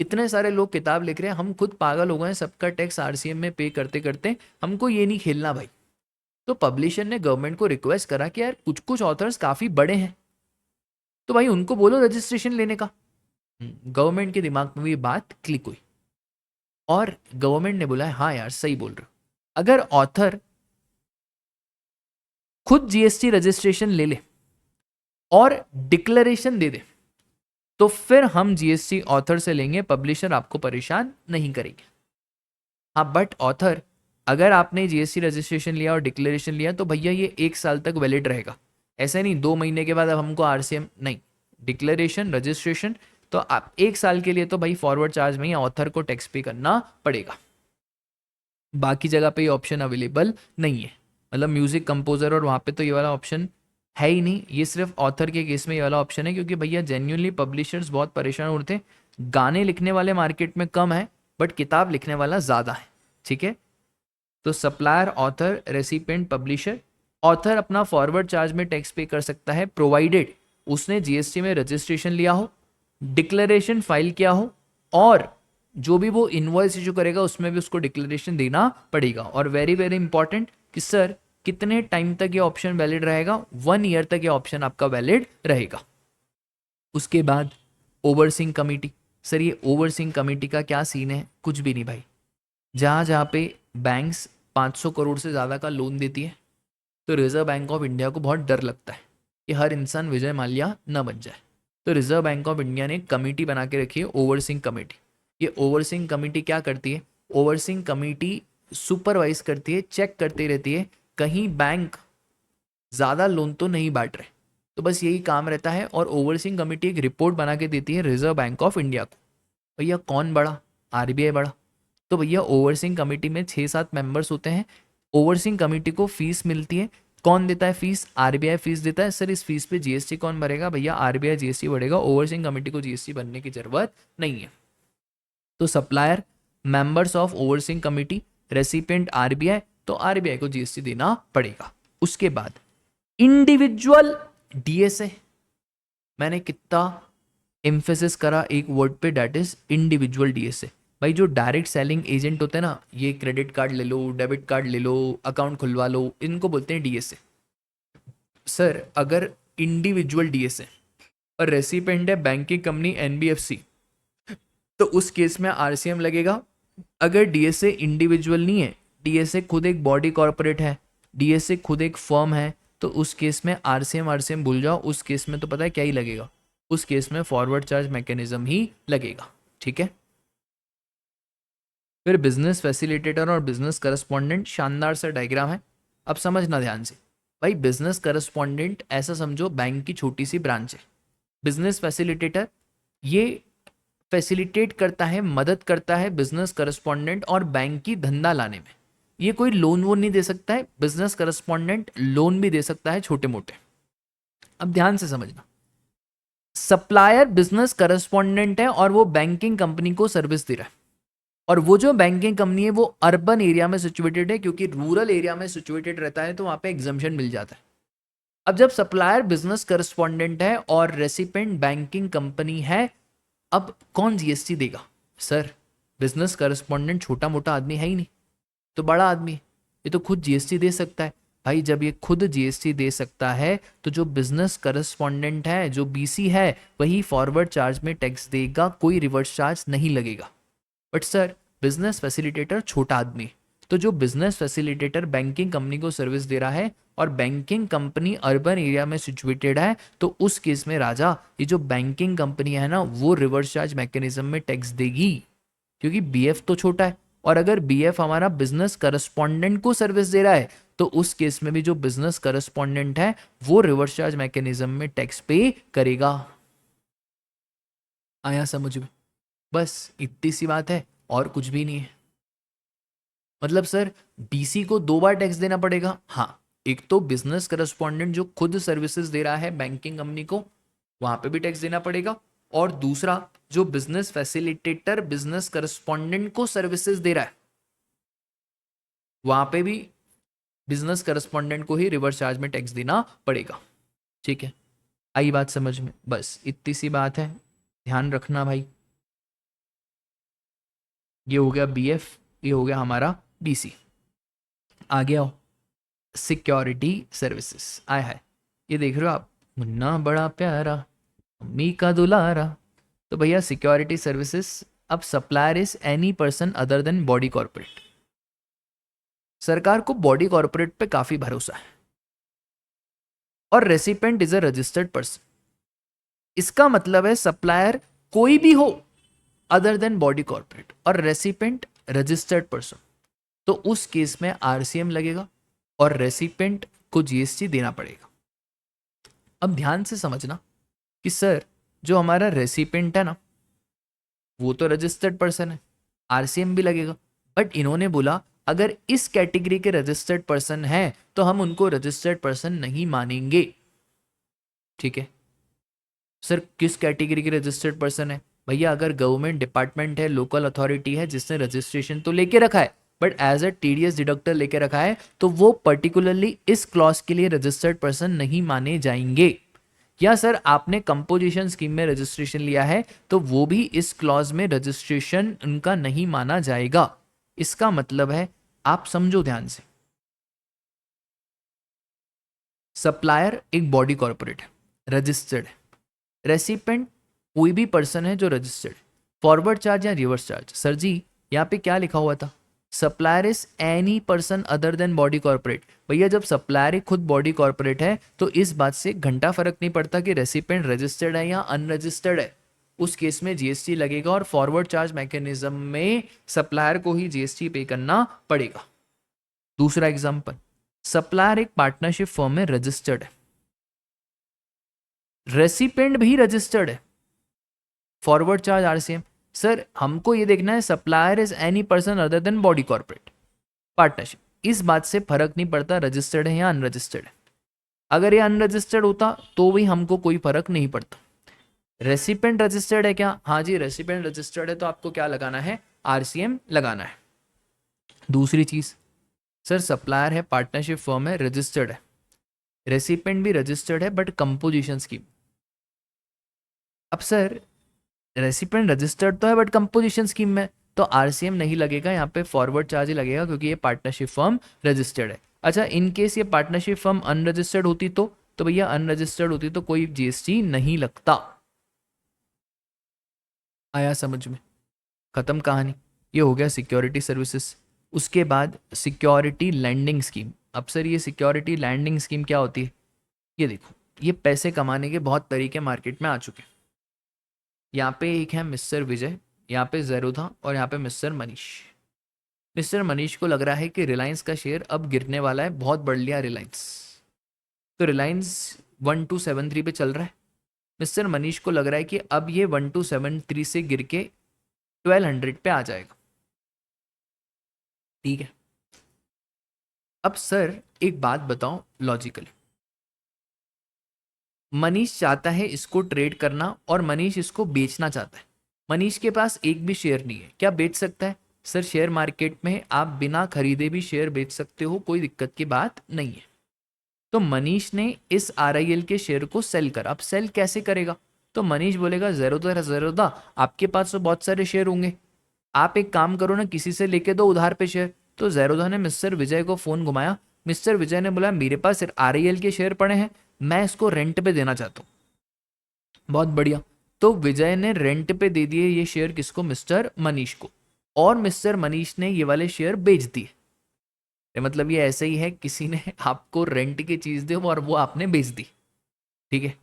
इतने सारे लोग किताब लिख रहे हैं, हम खुद पागल हो गए हैं, सबका टैक्स आरसीएम में पे करते करते, हमको ये नहीं खेलना भाई। तो पब्लिशर ने गवर्नमेंट को रिक्वेस्ट करा कि यार कुछ कुछ ऑथर्स काफी बड़े हैं, तो भाई उनको बोलो रजिस्ट्रेशन लेने का। गवर्नमेंट के दिमाग में भी बात क्लिक हुई और गवर्नमेंट ने बोला हाँ यार सही बोल रहे हो, अगर ऑथर खुद जीएसटी रजिस्ट्रेशन ले ले और डिक्लेरेशन दे दे तो फिर हम जीएसटी ऑथर से लेंगे, पब्लिशर आपको परेशान नहीं करेंगे। हाँ बट ऑथर, अगर आपने जीएसटी रजिस्ट्रेशन लिया और डिक्लेरेशन लिया तो भैया ये 1 साल तक वैलिड रहेगा। ऐसे नहीं 2 महीने के बाद अब हमको आरसीएम नहीं, डिक्लेरेशन रजिस्ट्रेशन, तो आप 1 साल के लिए तो भाई फॉरवर्ड चार्ज में ही ऑथर को टैक्स पे करना पड़ेगा। बाकी जगह पे ये ऑप्शन अवेलेबल नहीं है, मतलब म्यूजिक कंपोजर और वहाँ पे तो ये वाला ऑप्शन है ही नहीं। ये सिर्फ ऑथर के केस में ये वाला ऑप्शन है, क्योंकि भैया जेन्युइनली पब्लिशर्स बहुत परेशान होते हैं। गाने लिखने वाले मार्केट में कम है, बट किताब लिखने वाला ज़्यादा है। ठीक है, तो supplier, author, recipient, publisher. Author अपना फॉरवर्ड चार्ज में टैक्स पे कर सकता है प्रोवाइडेड उसने जीएसटी में रजिस्ट्रेशन लिया हो, डिक्लेरेशन फाइल किया हो, और जो भी वो इनवॉइस इशू करेगा उसमें भी उसको डिक्लेरेशन देना पड़ेगा। और वेरी वेरी इंपॉर्टेंट कि सर कितने टाइम तक ये ऑप्शन वैलिड रहेगा, 1 ईयर तक ये ऑप्शन आपका वैलिड रहेगा। उसके बाद ओवरसीइंग कमेटी। सर ये ओवरसीइंग कमेटी का क्या सीन है? कुछ भी नहीं भाई। जहाँ जहाँ पे बैंक्स 500 करोड़ से ज़्यादा का लोन देती है, तो रिजर्व बैंक ऑफ इंडिया को बहुत डर लगता है कि हर इंसान विजय माल्या न बन जाए। तो रिजर्व बैंक ऑफ इंडिया ने एक कमेटी बना के रखी है, ओवरसीइंग कमेटी। ये ओवरसीइंग कमेटी क्या करती है? ओवरसीइंग कमेटी सुपरवाइज करती है, चेक करती रहती है कहीं बैंक ज़्यादा लोन तो नहीं बांट रहे। तो बस यही काम रहता है, और ओवरसीइंग कमेटी एक रिपोर्ट बना के देती है रिजर्व बैंक ऑफ इंडिया को। भैया कौन बड़ा? आरबीआई बड़ा। तो भैया ओवरसीइंग कमेटी में 6-7 मेंबर्स होते हैं। ओवरसीइंग कमेटी को फीस मिलती है। कौन देता है फीस? आरबीआई फीस देता है। सर इस फीस पे जीएसटी कौन भरेगा? भैया आरबीआई जीएसटी भरेगा, ओवरसीइंग कमेटी को जीएसटी भरने की जरूरत नहीं है। तो supplier, members of overseeing committee, recipient RBI, तो आरबीआई को जीएसटी देना पड़ेगा। उसके बाद इंडिविजुअल डीएसए। मैंने कितना एम्फेसिस करा एक वर्ड पे, डेट इज इंडिविजुअल डीएसए। भाई जो डायरेक्ट सेलिंग एजेंट होते हैं ना, ये क्रेडिट कार्ड ले लो, डेबिट कार्ड ले लो, अकाउंट खुलवा लो, इनको बोलते हैं डीएसए। सर अगर इंडिविजुअल डीएसए और रेसिपेंट है बैंकिंग कंपनी एनबीएफसी, तो उस केस में आरसीएम लगेगा। अगर डीएसए इंडिविजुअल नहीं है, डीएसए खुद एक बॉडी कॉर्पोरेट है, डीएसए खुद एक फर्म है, तो उस केस में आरसीएम आरसीएम भूल जाओ। उस केस में तो पता है क्या ही लगेगा? उस केस में फॉरवर्ड चार्ज मैकेनिज्म ही लगेगा। ठीक है, फिर बिजनेस फैसिलिटेटर और बिजनेस करस्पॉन्डेंट, शानदार सा डायग्राम है, अब समझना ध्यान से। भाई बिजनेस करस्पॉन्डेंट ऐसा समझो बैंक की छोटी सी ब्रांच है। बिजनेस फैसिलिटेटर ये फैसिलिटेट करता है, मदद करता है बिजनेस करस्पॉन्डेंट और बैंक की धंधा लाने में। ये कोई लोन वोन नहीं दे सकता है, बिजनेस करस्पॉन्डेंट लोन भी दे सकता है छोटे मोटे। अब ध्यान से समझना, सप्लायर बिजनेस करस्पॉन्डेंट है और वो बैंकिंग कंपनी को सर्विस दे रहा है, और वो जो बैंकिंग कंपनी है वो अर्बन एरिया में सिचुएटेड है, क्योंकि रूरल एरिया में सिचुएटेड रहता है तो वहां पे एग्जम्पशन मिल जाता है। अब जब सप्लायर बिजनेस करस्पॉन्डेंट है और रेसिपेंट बैंकिंग कंपनी है, अब कौन जीएसटी देगा? सर बिजनेस करस्पॉन्डेंट छोटा मोटा आदमी है ही नहीं, तो बड़ा आदमी है, ये तो खुद जीएसटी दे सकता है। भाई जब ये खुद जीएसटी दे सकता है, तो जो बिजनेस करस्पॉन्डेंट है, जो बीसी है, वही फॉरवर्ड चार्ज में टैक्स देगा, कोई रिवर्स चार्ज नहीं लगेगा। बट सर बिजनेस फैसिलिटेटर छोटा आदमी, तो जो बिजनेस फैसिलिटेटर बैंकिंग कंपनी को सर्विस दे रहा है और बैंकिंग कंपनी अर्बन एरिया में सिचुएटेड है, तो उस केस में राजा ये जो बैंकिंग कंपनी है ना, वो रिवर्स चार्ज मैकेनिज्म में टैक्स देगी, क्योंकि बीएफ तो छोटा है। और अगर बीएफ हमारा बिजनेस करस्पॉन्डेंट को सर्विस दे रहा है, तो उस केस में भी जो बिजनेस करस्पॉन्डेंट है वो रिवर्स चार्ज मैकेनिज्म में टैक्स पे करेगा। आया समझ में? बस इतनी सी बात है, और कुछ भी नहीं है। मतलब सर बीसी को 2 बार टैक्स देना पड़ेगा। हाँ, एक तो बिजनेस करस्पॉन्डेंट जो खुद सर्विसेज दे रहा है बैंकिंग कंपनी को, वहां पे भी टैक्स देना पड़ेगा। और दूसरा जो बिजनेस फैसिलिटेटर बिजनेस करस्पॉन्डेंट को सर्विसेज दे रहा है, वहां पे भी बिजनेस करस्पॉन्डेंट को ही रिवर्स चार्ज में टैक्स देना पड़ेगा। ठीक है, आई बात समझ में? बस इतनी सी बात है, ध्यान रखना भाई। ये हो गया बीएफ, ये हो गया हमारा बीसी। आगे आओ, सिक्योरिटी सर्विसेज। आय है, ये देख रहे हो आप, मुन्ना बड़ा प्यारा, अम्मी का दुलारा। तो भैया सिक्योरिटी सर्विसेज, अब supplier is any person other than body corporate. सरकार को बॉडी कॉर्पोरेट पे काफी भरोसा है, और recipient is a registered person. इसका मतलब है सप्लायर कोई भी हो अदर देन बॉडी कॉर्पोरेट और रेसिपेंट रजिस्टर्ड पर्सन, तो उस केस में आरसीएम लगेगा और रेसिपेंट को जीएसटी देना पड़ेगा। अब ध्यान से समझना कि सर जो हमारा रेसिपेंट है ना वो तो रजिस्टर्ड पर्सन है, आरसीएम भी लगेगा, बट इन्होंने बोला अगर इस कैटेगरी के रजिस्टर्ड पर्सन है तो हम उनको रजिस्टर्ड पर्सन नहीं मानेंगे। ठीक है सर, किस कैटेगरी के रजिस्टर्ड पर्सन है? भैया अगर गवर्नमेंट डिपार्टमेंट है, लोकल अथॉरिटी है जिसने रजिस्ट्रेशन तो लेके रखा है but as a TDS deductor लेके रखा है, तो वो पर्टिकुलरली इस क्लॉज के लिए रजिस्टर्ड पर्सन नहीं माने जाएंगे। या सर आपने कंपोजिशन स्कीम में रजिस्ट्रेशन लिया है तो वो भी इस क्लॉज में रजिस्ट्रेशन उनका नहीं माना जाएगा। इसका मतलब है, आप समझो ध्यान से, सप्लायर एक बॉडी कॉर्पोरेट है, रजिस्टर्ड है, रेसिपेंट कोई भी पर्सन है जो रजिस्टर्ड। फॉरवर्ड चार्ज या रिवर्स चार्ज, सर जी यहाँ पे क्या लिखा हुआ था? Supplier is any person other than body corporate. भैया जब सप्लायर खुद बॉडी कॉर्पोरेट है तो इस बात से घंटा फर्क नहीं पड़ता कि रेसिपेंट रजिस्टर्ड है या अनरजिस्टर्ड है, उस केस में जीएसटी लगेगा और फॉरवर्ड चार्ज मैकेनिज्म में सप्लायर को ही जीएसटी पे करना पड़ेगा। दूसरा एग्जांपल, सप्लायर एक पार्टनरशिप फर्म में रजिस्टर्ड है, रेसिपेंट भी रजिस्टर्ड है, फॉरवर्ड चार्ज आरसीएम। सर हमको ये देखना है supplier is any person other than body corporate partnership, इस बात से फर्क नहीं पड़ता रजिस्टर्ड है या अनरजिस्टर्ड है। अगर ये अनरजिस्टर्ड होता तो भी हमको कोई फर्क नहीं पड़ता। रेसिपेंट रजिस्टर्ड है क्या? हाँ जी रेसिपेंट रजिस्टर्ड है, तो आपको क्या लगाना है? आरसीएम लगाना है। दूसरी चीज, सर सप्लायर है, पार्टनरशिप फर्म है, रजिस्टर्ड है, रेसिपेंट भी रजिस्टर्ड है बट कंपोजिशन स्कीम। अब सर रेसिपेंट रजिस्टर्ड तो है बट कंपोजिशन स्कीम में, तो आरसीएम नहीं लगेगा, यहाँ पे फॉरवर्ड चार्ज ही लगेगा क्योंकि ये पार्टनरशिप फर्म रजिस्टर्ड है। अच्छा इन केस ये पार्टनरशिप फर्म अनरजिस्टर्ड होती तो भैया अनरजिस्टर्ड होती तो कोई जीएसटी नहीं लगता। आया समझ में? खत्म कहानी। ये हो गया सिक्योरिटी सर्विसेज। उसके बाद सिक्योरिटी लैंडिंग स्कीम। अब सर ये सिक्योरिटी लैंडिंग स्कीम क्या होती है? ये देखो, ये पैसे कमाने के बहुत तरीके मार्केट में आ चुके हैं। यहाँ पे एक है मिस्टर विजय, यहाँ पे जेरोधा और यहाँ पे मिस्टर मनीष। मिस्टर मनीष को लग रहा है कि रिलायंस का शेयर अब गिरने वाला है, बहुत बढ़ लिया रिलायंस, तो रिलायंस 1273 पे चल रहा है। मिस्टर मनीष को लग रहा है कि अब ये 1273 से गिर के 1200 पे आ जाएगा। ठीक है, अब सर एक बात बताओ लॉजिकली, मनीष चाहता है इसको ट्रेड करना और मनीष इसको बेचना चाहता है। मनीष के पास एक भी शेयर नहीं है, क्या बेच सकता है? सर शेयर मार्केट में आप बिना खरीदे भी शेयर बेच सकते हो, कोई दिक्कत की बात नहीं है। तो मनीष ने इस आरआईएल के शेयर को सेल कर, अब सेल कैसे करेगा? तो मनीष बोलेगा जेरोदा आपके पास तो बहुत सारे शेयर होंगे, आप एक काम करो ना, किसी से लेके दो उधार पे शेयर। तो जेरोदा ने मिस्टर विजय को फोन घुमाया, मिस्टर विजय ने बोला मेरे पास सिर्फ आरआईएल के शेयर पड़े हैं, मैं इसको रेंट पे देना चाहता हूँ। बहुत बढ़िया, तो विजय ने रेंट पे दे दिए ये शेयर किसको? मिस्टर मनीष को, और मिस्टर मनीष ने ये वाले शेयर बेच दिए। मतलब ये ऐसे ही है, किसी ने आपको रेंट की चीज दी और वो आपने बेच दी। ठीक है,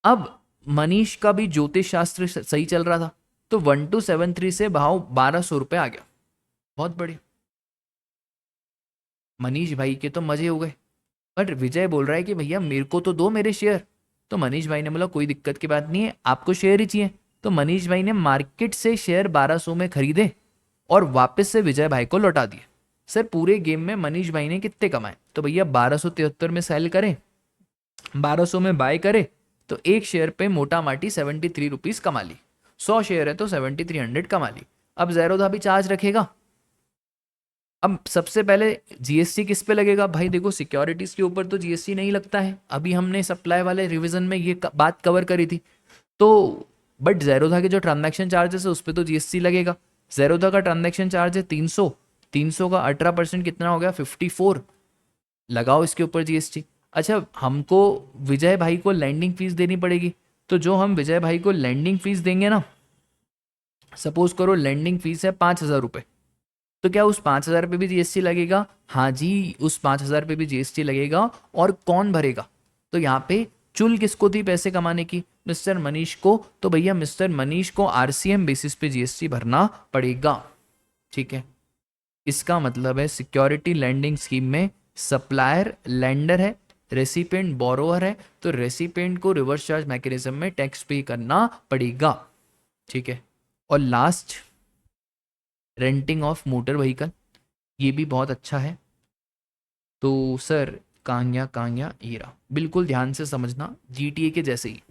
अब मनीष का भी ज्योतिष शास्त्र सही चल रहा था, तो 1273 से भाव 1200 रुपये आ गया। बहुत बढ़िया, मनीष भाई के तो मजे हो गए। बट विजय बोल रहा है कि भैया मेरे को तो दो मेरे शेयर। तो मनीष भाई ने बोला कोई दिक्कत की बात नहीं है, आपको शेयर ही चाहिए। तो मनीष भाई ने मार्केट से शेयर 1200 में खरीदे और वापस से विजय भाई को लौटा दिए। सर पूरे गेम में मनीष भाई ने कितने कमाए? तो भैया 1273 में सेल करें, 1200 में बाय करे, तो एक शेयर पे मोटा माटी 73 रुपीज कमा ली। 100 शेयर है तो 7300 कमा ली। अब जेरोधा भी चार्ज रखेगा। अब सबसे पहले जीएसटी किस पे लगेगा? भाई देखो सिक्योरिटीज के ऊपर तो जीएसटी नहीं लगता है, अभी हमने सप्लाई वाले रिवीजन में ये बात कवर करी थी। तो बट जेरोधा के जो ट्रांजैक्शन चार्जेस है उस पर तो जीएसटी लगेगा। जेरोधा का ट्रांजैक्शन चार्ज है 300, 300 का 18% कितना हो गया? 54, लगाओ इसके ऊपर जीएसटी। अच्छा हमको विजय भाई को लैंडिंग फीस देनी पड़ेगी, तो जो हम विजय भाई को लैंडिंग फीस देंगे ना, सपोज करो लैंडिंग फीस है 5000 रुपये, तो क्या उस 5000 पे भी जीएसटी लगेगा? हाँ जी, उस 5000 पे भी जीएसटी लगेगा। और कौन भरेगा? तो यहाँ पे चुल किसको थी पैसे कमाने की? मिस्टर मनीष को। तो भैया मिस्टर मनीष को आरसीएम बेसिस पे जीएसटी भरना पड़ेगा। ठीक है, इसका मतलब है सिक्योरिटी लैंडिंग स्कीम में सप्लायर लेंडर है, रेसिपिएंट बोरोअर है, तो रेसिपिएंट को रिवर्स चार्ज मैकेनिज्म में टैक्स पे करना पड़ेगा। ठीक है, और last renting of motor vehicle, ये भी बहुत अच्छा है। तो सर कांग्या ये रहा, बिल्कुल ध्यान से समझना, जीटीए के जैसे ही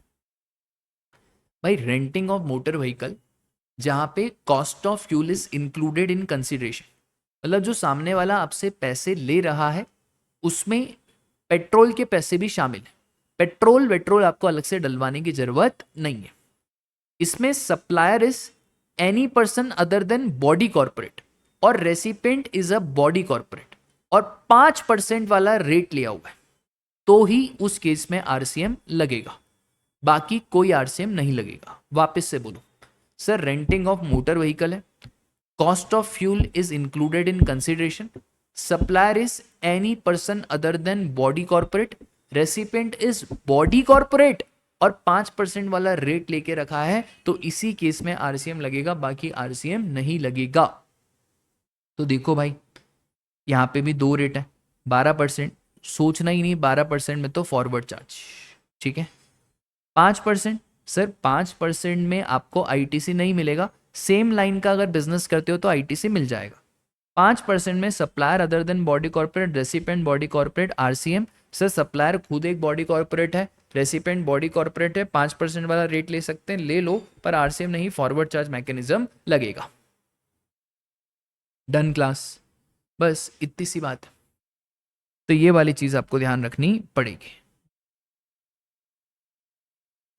भाई। रेंटिंग ऑफ मोटर व्हीकल जहां पे cost of fuel is included in consideration, मतलब जो सामने वाला आपसे पैसे ले रहा है उसमें पेट्रोल के पैसे भी शामिल हैं। पेट्रोल आपको अलग से डलवाने की जरूरत नहीं है। इसमें supplier is any person other than body corporate और recipient is a body corporate, और 5% वाला रेट लिया हुआ है तो ही उस केस में आरसीएम लगेगा, बाकी कोई आरसीएम नहीं लगेगा। वापस से बोलो sir, renting of motor vehicle है, cost of fuel is included in consideration, supplier is any person other than body corporate, recipient is body corporate और 5% वाला रेट लेके रखा है, तो इसी केस में आरसीएम लगेगा, बाकी आरसीएम नहीं लगेगा। तो देखो भाई, यहां पे भी 2 रेट है, 12%, सोचना ही नहीं, 12% में तो फॉरवर्ड चार्ज। ठीक है, 5%, सर 5% में आपको आईटीसी नहीं मिलेगा, सेम लाइन का अगर बिजनेस करते हो तो आईटीसी मिल जाएगा। 5% में supplier other than body corporate, recipient body corporate, RCM. Sir supplier खुद एक बॉडी कॉर्पोरेट है, रेसिपिएंट बॉडी कॉर्पोरेट है, 5% वाला रेट ले सकते हैं, ले लो, पर आरसीएम नहीं, फॉरवर्ड चार्ज मैकेनिज्म लगेगा। डन क्लास, बस इतनी सी बात है। तो ये वाली चीज आपको ध्यान रखनी पड़ेगी।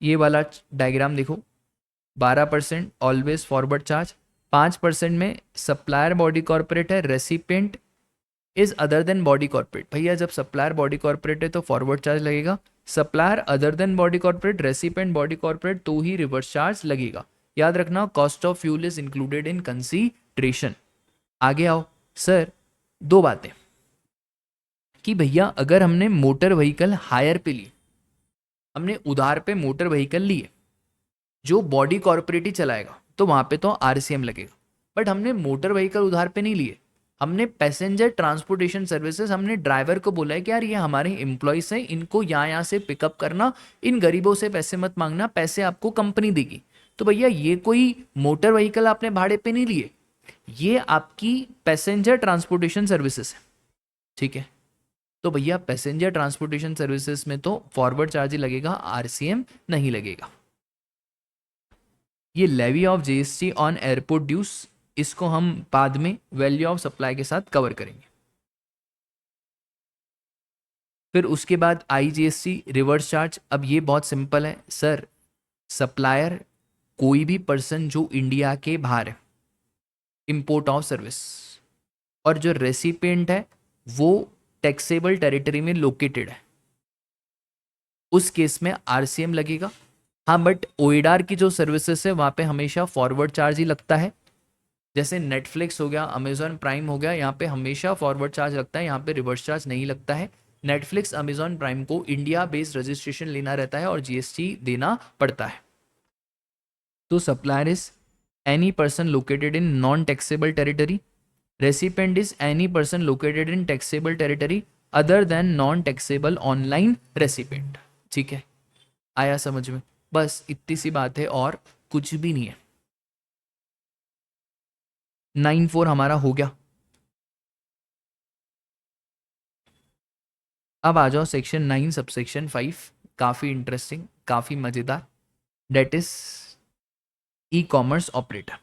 ये वाला डायग्राम देखो, 12% ऑलवेज फॉरवर्ड चार्ज, 5% में सप्लायर बॉडी कॉर्पोरेट है, recipient is other than body corporate. भैया जब सप्लायर बॉडी कॉर्पोरेट है तो फॉरवर्ड चार्ज लगेगा, supplier other than body corporate, recipient body corporate, तो ही रिवर्स चार्ज लगेगा। याद रखना, cost of fuel is included in consideration. आगे आओ सर, 2 बातें कि भैया अगर हमने मोटर व्हीकल हायर पे लिए, हमने उधार पे मोटर व्हीकल लिए जो बॉडी कॉर्पोरेट ही चलाएगा, तो वहां पे तो आरसीएम लगेगा। बट हमने मोटर व्हीकल उधार पे नहीं लिए, हमने पैसेंजर ट्रांसपोर्टेशन सर्विसेज, हमने ड्राइवर को बोला है कि यार ये हमारे एम्प्लॉयज हैं, इनको यहाँ से पिकअप करना, इन गरीबों से पैसे मत मांगना, पैसे आपको कंपनी देगी। तो भैया ये कोई मोटर व्हीकल आपने भाड़े पे नहीं लिए, ये आपकी पैसेंजर ट्रांसपोर्टेशन सर्विसेज है। ठीक है, तो भैया पैसेंजर ट्रांसपोर्टेशन सर्विसेज में तो फॉरवर्ड चार्ज ही लगेगा, आरसीएम नहीं लगेगा। ये levy of GST on airport dues, इसको हम बाद में वैल्यू ऑफ सप्लाई के साथ कवर करेंगे। फिर उसके बाद आईजीएसटी रिवर्स चार्ज। अब ये बहुत सिंपल है सर, सप्लायर कोई भी पर्सन जो इंडिया के बाहर है, इंपोर्ट ऑफ सर्विस, और जो रेसिपिएंट है वो टैक्सेबल टेरिटरी में लोकेटेड है, उस केस में आरसीएम लगेगा। हाँ, बट ओएडार की जो सर्विसेज है वहाँ पे हमेशा फॉरवर्ड चार्ज ही लगता है। जैसे नेटफ्लिक्स हो गया, अमेजॉन प्राइम हो गया, यहाँ पे हमेशा फॉरवर्ड चार्ज लगता है, यहाँ पे रिवर्स चार्ज नहीं लगता है। नेटफ्लिक्स अमेजॉन प्राइम को इंडिया बेस्ड रजिस्ट्रेशन लेना रहता है और जीएसटी देना पड़ता है। तो supplier is any person located in non taxable territory, recipient is any person located in taxable territory other than non taxable online recipient. ठीक है, आया समझ में? बस इतनी सी बात है और कुछ भी नहीं है। 9(4) हमारा हो गया। अब आ जाओ सेक्शन 9 सबसेक्शन 5, काफी इंटरेस्टिंग, काफी मजेदार, that is e commerce operator.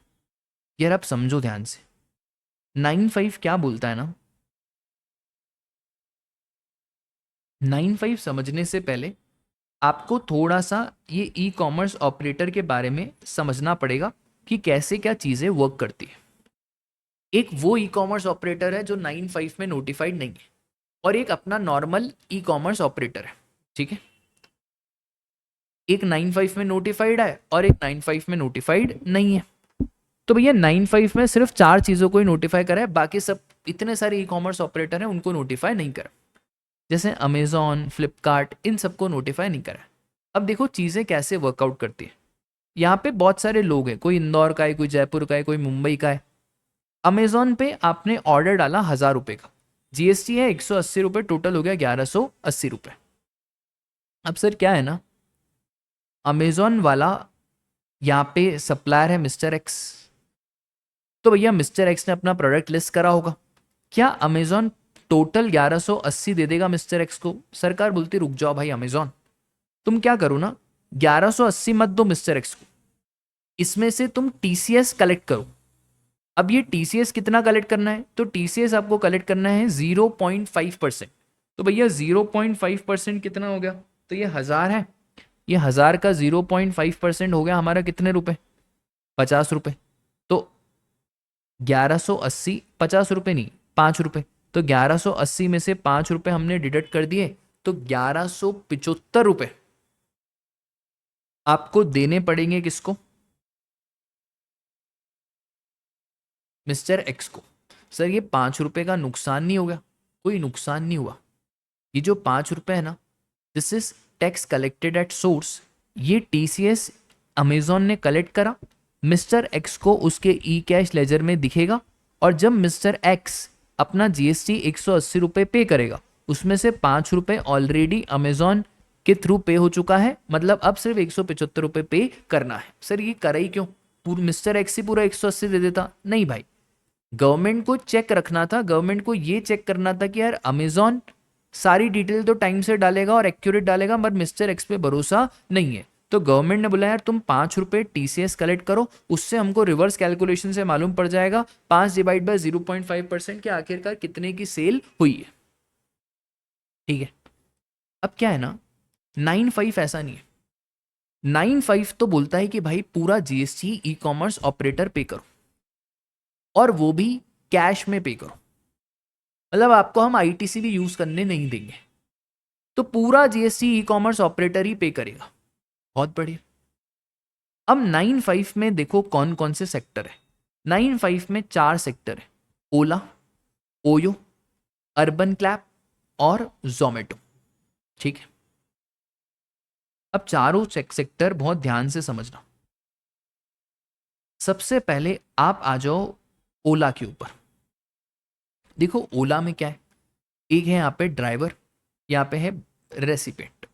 यार आप समझो ध्यान से, 9(5) क्या बोलता है ना, 9(5) समझने से पहले आपको थोड़ा सा ये ई कॉमर्स ऑपरेटर के बारे में समझना पड़ेगा कि कैसे क्या चीजें वर्क करती है। एक वो ई कॉमर्स ऑपरेटर है जो 9(5) में नोटिफाइड नहीं है, और एक अपना नॉर्मल ई कॉमर्स ऑपरेटर है। ठीक है, एक 9(5) में नोटिफाइड है और एक 9(5) में नोटिफाइड नहीं है। तो भैया 9(5) में सिर्फ 4 चीजों को ही नोटिफाई करा है, बाकी सब इतने सारे ई कॉमर्स ऑपरेटर हैं उनको नोटिफाई नहीं करा। जैसे अमेजॉन, फ्लिपकार्ट, इन सबको नोटिफाई नहीं करा है। अब देखो चीज़ें कैसे वर्कआउट करती है। यहाँ पे बहुत सारे लोग हैं, कोई इंदौर का है, कोई जयपुर का है, कोई मुंबई का है। अमेजॉन पे आपने ऑर्डर डाला 1000 रुपये का, जीएसटी है 180 रुपये, टोटल हो गया 1180 रुपये। अब सर क्या है ना, अमेजॉन वाला यहाँ पे सप्लायर है मिस्टर एक्स, तो भैया मिस्टर एक्स ने अपना प्रोडक्ट लिस्ट करा होगा। क्या अमेजॉन टोटल 1180 दे देगा मिस्टर एक्स को? सरकार बोलती रुक जाओ भाई अमेजॉन, तुम क्या करो ना, 1180 मत दो मिस्टर एक्स को, इसमें से तुम टीसीएस कलेक्ट करो। अब ये टीसीएस कितना कलेक्ट करना है? तो टीसीएस आपको कलेक्ट करना है 0.5%। तो भैया 0.5% कितना हो गया? तो ये 1000 है, ये 1000 का 0.5% हो गया हमारा कितने रुपए? 50 रुपए। तो 1180, 50 रुपए नहीं, 5 रुपए। तो 1180 में से 5 रुपए हमने डिडक्ट कर दिए, तो 1175 रुपए आपको देने पड़ेंगे। किसको? मिस्टर एक्स को। सर ये 5 रुपए का नुकसान नहीं हो गया? कोई नुकसान नहीं हुआ। ये जो 5 रुपए है ना, this is tax collected at source. ये टीसीएस अमेजॉन ने कलेक्ट करा, मिस्टर एक्स को उसके ई कैश लेजर में दिखेगा, और जब मिस्टर एक्स अपना जीएसटी 180 रुपये पे करेगा, उसमें से 5 रुपए ऑलरेडी अमेजॉन के थ्रू पे हो चुका है, मतलब अब सिर्फ 175 रुपये पे करना है। सर ये करा ही क्यों? पूरा मिस्टर एक्स ही पूरा 180 दे देता? नहीं भाई, गवर्नमेंट को चेक रखना था, गवर्नमेंट को ये चेक करना था कि यार अमेजॉन सारी डिटेल तो टाइम से डालेगा और एक्यूरेट डालेगा, पर मिस्टर एक्स पे भरोसा नहीं है। तो गवर्नमेंट ने बोला यार तुम 5 रुपए टीसीएस कलेक्ट करो, उससे हमको रिवर्स कैलकुलेशन से मालूम पड़ जाएगा 5 डिवाइड बाय 0.5% के आखिरकार कितने की सेल हुई है। ठीक है, अब क्या है ना, 95 ऐसा नहीं है। 95 तो बोलता है कि भाई पूरा जीएसटी ई कॉमर्स ऑपरेटर पे करो, और वो भी कैश में पे करो, मतलब आपको हम आईटीसी भी यूज करने नहीं देंगे, तो पूरा जीएसटी ई कॉमर्स ऑपरेटर ही पे करेगा। बहुत बढ़िया। अब 95 में देखो कौन कौन से सेक्टर है। 95 में 4 सेक्टर है, ओला, ओयो, अर्बन क्लैप और जोमेटो। ठीक है, अब चारों सेक्टर बहुत ध्यान से समझना। सबसे पहले आप आ जाओ ओला के ऊपर। देखो ओला में क्या है, एक है यहाँ पे ड्राइवर, यहाँ पे है रेसिपेंट।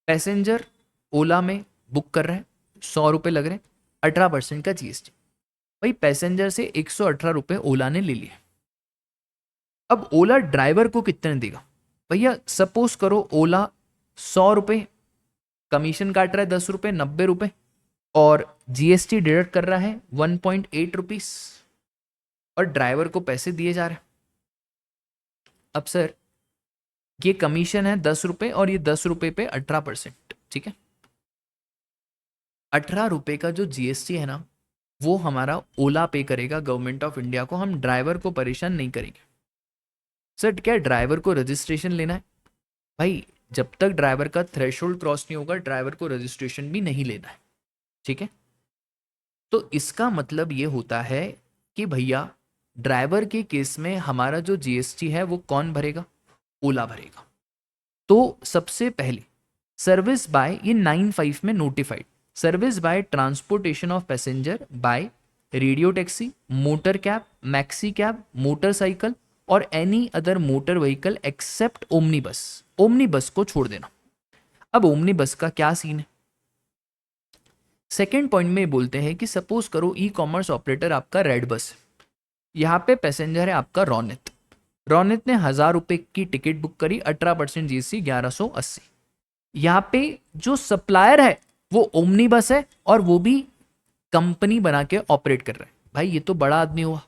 पैसेंजर ओला में बुक कर रहे हैं, 100 रुपये लग रहे हैं, 18% का जीएसटी। भाई पैसेंजर से 118 रुपये ओला ने ले लिए। अब ओला ड्राइवर को कितने देगा? भैया सपोज करो ओला 100 रुपये कमीशन काट रहा है, 10 रुपये, 90 रुपये, और जीएसटी डिडक्ट कर रहा है 1.8 रुपीस, और ड्राइवर को पैसे दिए जा रहे हैं। अब सर ये कमीशन है 10 रुपये, और ये 10 रुपये पे 18%। ठीक है, 18 रुपये का जो जीएसटी है ना, वो हमारा ओला पे करेगा गवर्नमेंट ऑफ इंडिया को, हम ड्राइवर को परेशान नहीं करेंगे। सर क्या ड्राइवर को रजिस्ट्रेशन लेना है? भाई जब तक ड्राइवर का थ्रेशोल्ड क्रॉस नहीं होगा, ड्राइवर को रजिस्ट्रेशन भी नहीं लेना है। ठीक है, तो इसका मतलब ये होता है कि भैया ड्राइवर के केस में हमारा जो जीएसटी है वो कौन भरेगा? ओला भरेगा। तो सबसे पहले सर्विस बाय, ये 95 में notified, service by transportation of passenger by radio taxi, motor cab, maxi cab, motorcycle और any other motor vehicle except omni bus. Omni bus को छोड़ देना। अब ओमनी बस का क्या सीन है? सेकेंड पॉइंट में बोलते हैं कि सपोज करो ई कॉमर्स ऑपरेटर आपका रेड बस है, यहाँ पे पैसेंजर है आपका रोनित। रोनित ने 1000 रुपये की टिकट बुक करी, 18% जीएसटी 1180। यहाँ पे जो सप्लायर है वो ओमनी बस है, और वो भी कंपनी बना के ऑपरेट कर रहा है। भाई ये तो बड़ा आदमी हुआ।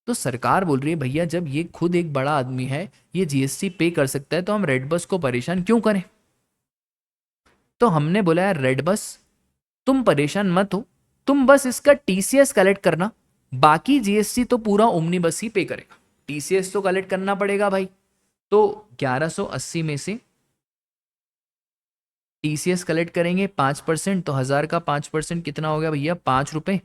तो सरकार बोल रही है भैया जब ये खुद एक बड़ा आदमी है, ये जीएसटी पे कर सकता है, तो हम रेड बस को परेशान क्यों करें? तो हमने बोला यार रेड बस तुम परेशान मत हो, तुम बस इसका टीसीएस कलेक्ट करना, बाकी जीएसटी तो पूरा ओमनी बस ही पे करेगा। टीसीएस तो कलेक्ट करना पड़ेगा भाई। तो 1180 में से टीसीएस कलेक्ट करेंगे 5%, तो 1000 का 5% कितना हो गया भैया? 5 रुपये।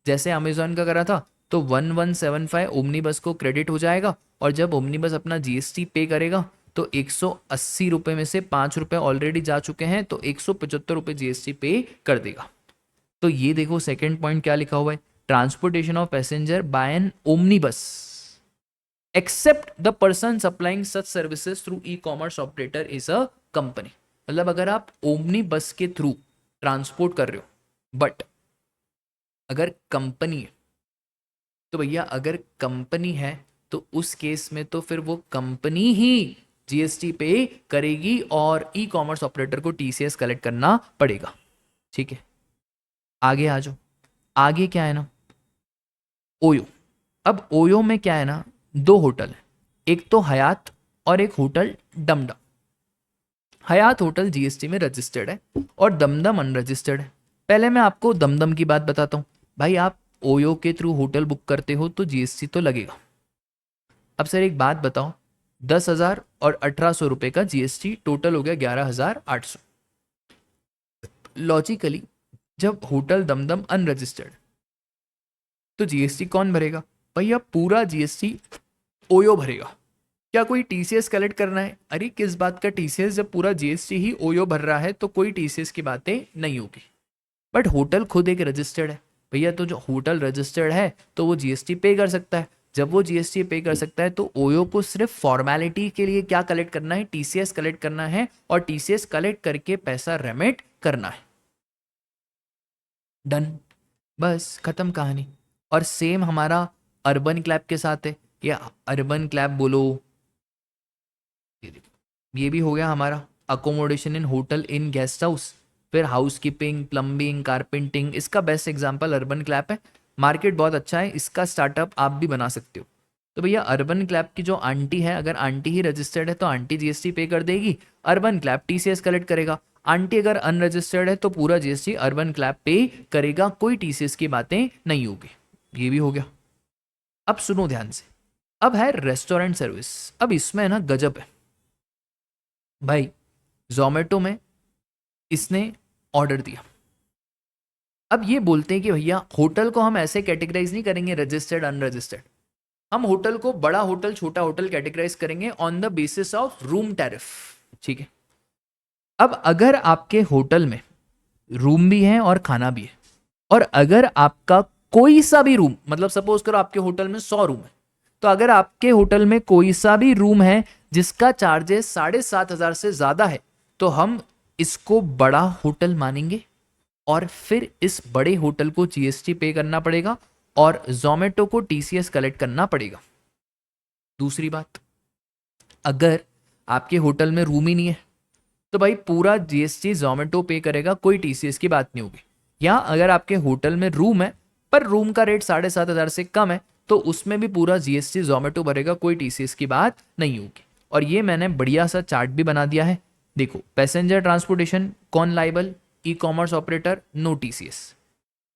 जैसे अमेजॉन का करा था, तो 1175 ओमनी बस को क्रेडिट हो जाएगा, और जब ओमनी बस अपना जीएसटी पे करेगा तो 180 रुपये में से 5 रुपये ऑलरेडी जा चुके हैं, तो 175 रुपये जीएसटी पे कर देगा। तो ये देखो सेकंड पॉइंट क्या लिखा हुआ है, transportation of passenger by an omni bus except the person supplying such services through e commerce operator is a company. मतलब अगर आप ओमनी बस के थ्रू ट्रांसपोर्ट कर रहे हो, बट अगर कंपनी है, तो भैया अगर कंपनी है तो उस केस में तो फिर वो कंपनी ही जीएसटी पे करेगी और ई कॉमर्स ऑपरेटर को टीसीएस कलेक्ट करना पड़ेगा। ठीक है, आगे आ जाओ। आगे क्या है ना, ओयो। अब ओयो में क्या है ना, 2 होटल है, एक तो हयात और एक hotel Dum Dum. Hyatt hotel GST में रजिस्टर्ड है और दमदम अनरजिस्टर्ड है। पहले मैं आपको दमदम की बात बताता हूँ। भाई आप ओयो के थ्रू होटल बुक करते हो तो जीएसटी तो लगेगा। अब सर एक बात बताओ, 10,000 और 1,800 रुपये का जीएसटी टोटल हो गया 11,800। लॉजिकली जब होटल दमदम अनरजिस्टर्ड तो जीएसटी कौन भरेगा? भैया पूरा जीएसटी ओयो भरेगा। क्या कोई टीसीएस कलेक्ट करना है? अरे किस बात का टीसीएस, जब पूरा जीएसटी ही ओयो भर रहा है तो कोई टीसीएस की बातें नहीं होगी। बट होटल खुद एक रजिस्टर्ड है भैया, तो जो होटल रजिस्टर्ड है तो वो जीएसटी पे कर सकता है। जब वो जीएसटी पे कर सकता है तो ओयो को सिर्फ फॉर्मेलिटी के लिए क्या कलेक्ट करना है? टीसीएस कलेक्ट करना है, और टीसीएस कलेक्ट करके पैसा रेमिट करना है। डन, बस खत्म कहानी। और सेम हमारा अर्बन क्लैब के साथ है, या अर्बन क्लैब बोलो, ये भी हो गया हमारा accommodation in hotel in guest house, फिर हाउसकीपिंग, प्लम्बिंग, कारपेंटिंग। इसका बेस्ट एग्जांपल अर्बन क्लैब है। मार्केट बहुत अच्छा है, इसका स्टार्टअप आप भी बना सकते हो। तो भैया अर्बन क्लैब की जो आंटी है, अगर आंटी ही रजिस्टर्ड है तो आंटी जीएसटी पे कर देगी, अर्बन क्लैब टीसीएस कलेक्ट करेगा। आंटी अगर अनरजिस्टर्ड है तो पूरा जीएसटी अर्बन क्लैब पे करेगा, कोई टीसीएस की बातें नहीं होगी। ये भी हो गया। अब सुनो ध्यान से, अब है रेस्टोरेंट सर्विस। अब इसमें ना गजब है भाई। जोमेटो में इसने ऑर्डर दिया, अब ये बोलते हैं कि भैया होटल को हम ऐसे कैटेगराइज नहीं करेंगे रजिस्टर्ड अनरजिस्टर्ड, हम होटल को बड़ा होटल छोटा होटल कैटेगराइज करेंगे on the basis of room tariff. ठीक है, अब अगर आपके होटल में रूम भी है और खाना भी है, और अगर आपका कोई सा भी रूम, मतलब सपोज करो आपके होटल में 100 रूम है, तो अगर आपके होटल में कोई सा भी रूम है जिसका चार्जेस 7,500 से ज्यादा है, तो हम इसको बड़ा होटल मानेंगे और फिर इस बड़े होटल को जीएसटी पे करना पड़ेगा और जोमेटो को टीसीएस कलेक्ट करना पड़ेगा। दूसरी बात, अगर आपके होटल में रूम ही नहीं है तो भाई पूरा जीएसटी जोमेटो पे करेगा, कोई टीसीएस की बात नहीं होगी। या अगर आपके होटल में रूम है पर रूम का रेट 7,500 से कम है तो उसमें भी पूरा जीएसटी जोमेटो भरेगा, कोई टीसीएस की बात नहीं होगी। और ये मैंने बढ़िया सा चार्ट भी बना दिया है, देखो। पैसेंजर ट्रांसपोर्टेशन कौन liable? E commerce operator, no TCS.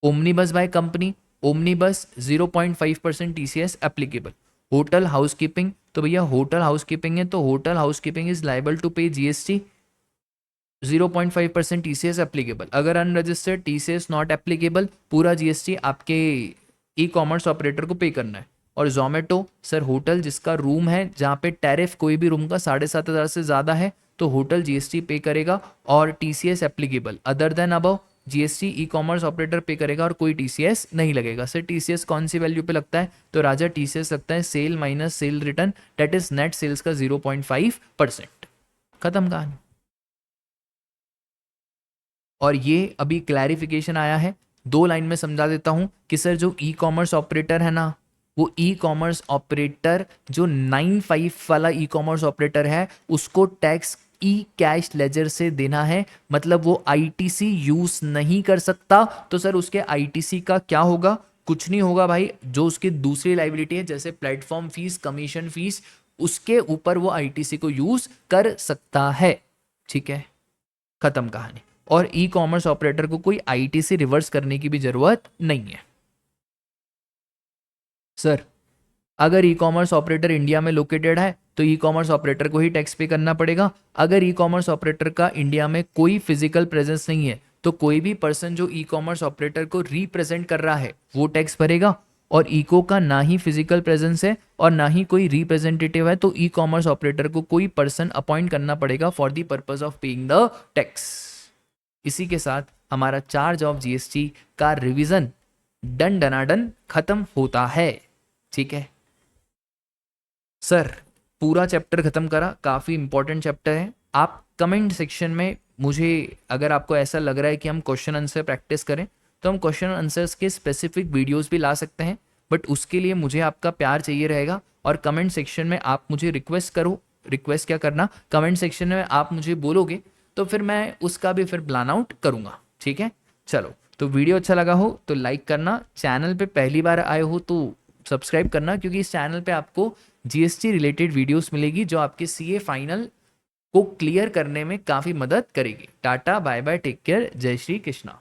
Omni bus by company, omni bus 0.5% TCS applicable. Hotel housekeeping, तो भैया होटल हाउसकीपिंग है तो hotel housekeeping is liable to pay GST, 0.5% TCS applicable. अगर अनरजिस्टर्ड, टीसीएस नॉट एप्लीकेबल, पूरा जीएसटी आपके ई कॉमर्स ऑपरेटर को पे करना है। और जोमेटो सर होटल जिसका रूम है जहाँ पे टैरिफ कोई भी रूम का 7,500 से ज़्यादा है तो होटल जीएसटी पे करेगा और TCS applicable. Other than above GST ई कॉमर्स ऑपरेटर पे करेगा और कोई टीसीएस नहीं लगेगा। सर टीसीएस कौन सी वैल्यू पे लगता है? तो राजा टीसीएस लगता है sale minus sale return, that is net sales का 0.5%। खत्म कहानी। और ये अभी क्लैरिफिकेशन आया है, 2 लाइन में समझा देता हूं कि सर जो ई कॉमर्स ऑपरेटर है ना, वो ई कॉमर्स ऑपरेटर जो 95 वाला ई कॉमर्स ऑपरेटर है उसको टैक्स ई कैश लेजर से देना है, मतलब वो आईटीसी यूज नहीं कर सकता। तो सर उसके आईटीसी का क्या होगा? कुछ नहीं होगा भाई, जो उसकी दूसरी लाइबिलिटी है जैसे प्लेटफॉर्म फीस, कमीशन फीस, उसके ऊपर वो आईटीसी को यूज कर सकता है। ठीक है, खत्म कहानी। और ई कॉमर्स ऑपरेटर को कोई आईटीसी रिवर्स करने की भी जरूरत नहीं है। सर अगर ई कॉमर्स ऑपरेटर इंडिया में लोकेटेड है तो ई कॉमर्स ऑपरेटर को ही टैक्स पे करना पड़ेगा। अगर ई कॉमर्स ऑपरेटर का इंडिया में कोई फिजिकल प्रेजेंस नहीं है तो कोई भी पर्सन जो ई कॉमर्स ऑपरेटर को रिप्रेजेंट कर रहा है वो टैक्स भरेगा। और इको का ना ही फिजिकल प्रेजेंस है और ना ही कोई रिप्रेजेंटेटिव है, तो ई कॉमर्स ऑपरेटर को कोई पर्सन अपॉइंट करना पड़ेगा for the purpose of paying the tax. इसी के साथ हमारा चार्ज ऑफ जीएसटी का रिवीजन डन डनाडन खत्म होता है। ठीक है सर, पूरा चैप्टर खत्म करा, काफ़ी इंपॉर्टेंट चैप्टर है। आप कमेंट सेक्शन में मुझे, अगर आपको ऐसा लग रहा है कि हम क्वेश्चन आंसर प्रैक्टिस करें, तो हम क्वेश्चन आंसर्स के स्पेसिफिक वीडियोस भी ला सकते हैं, बट उसके लिए मुझे आपका प्यार चाहिए रहेगा। और कमेंट सेक्शन में आप मुझे रिक्वेस्ट करो, रिक्वेस्ट क्या करना, कमेंट सेक्शन में आप मुझे बोलोगे तो फिर मैं उसका भी फिर प्लान आउट करूँगा। ठीक है, चलो, तो वीडियो अच्छा लगा हो तो लाइक करना, चैनल पे पहली बार आए हो तो सब्सक्राइब करना, क्योंकि इस चैनल पे आपको जीएसटी रिलेटेड वीडियोस मिलेगी जो आपके सीए फाइनल को क्लियर करने में काफ़ी मदद करेगी। Tata bye bye, take care, जय श्री कृष्णा।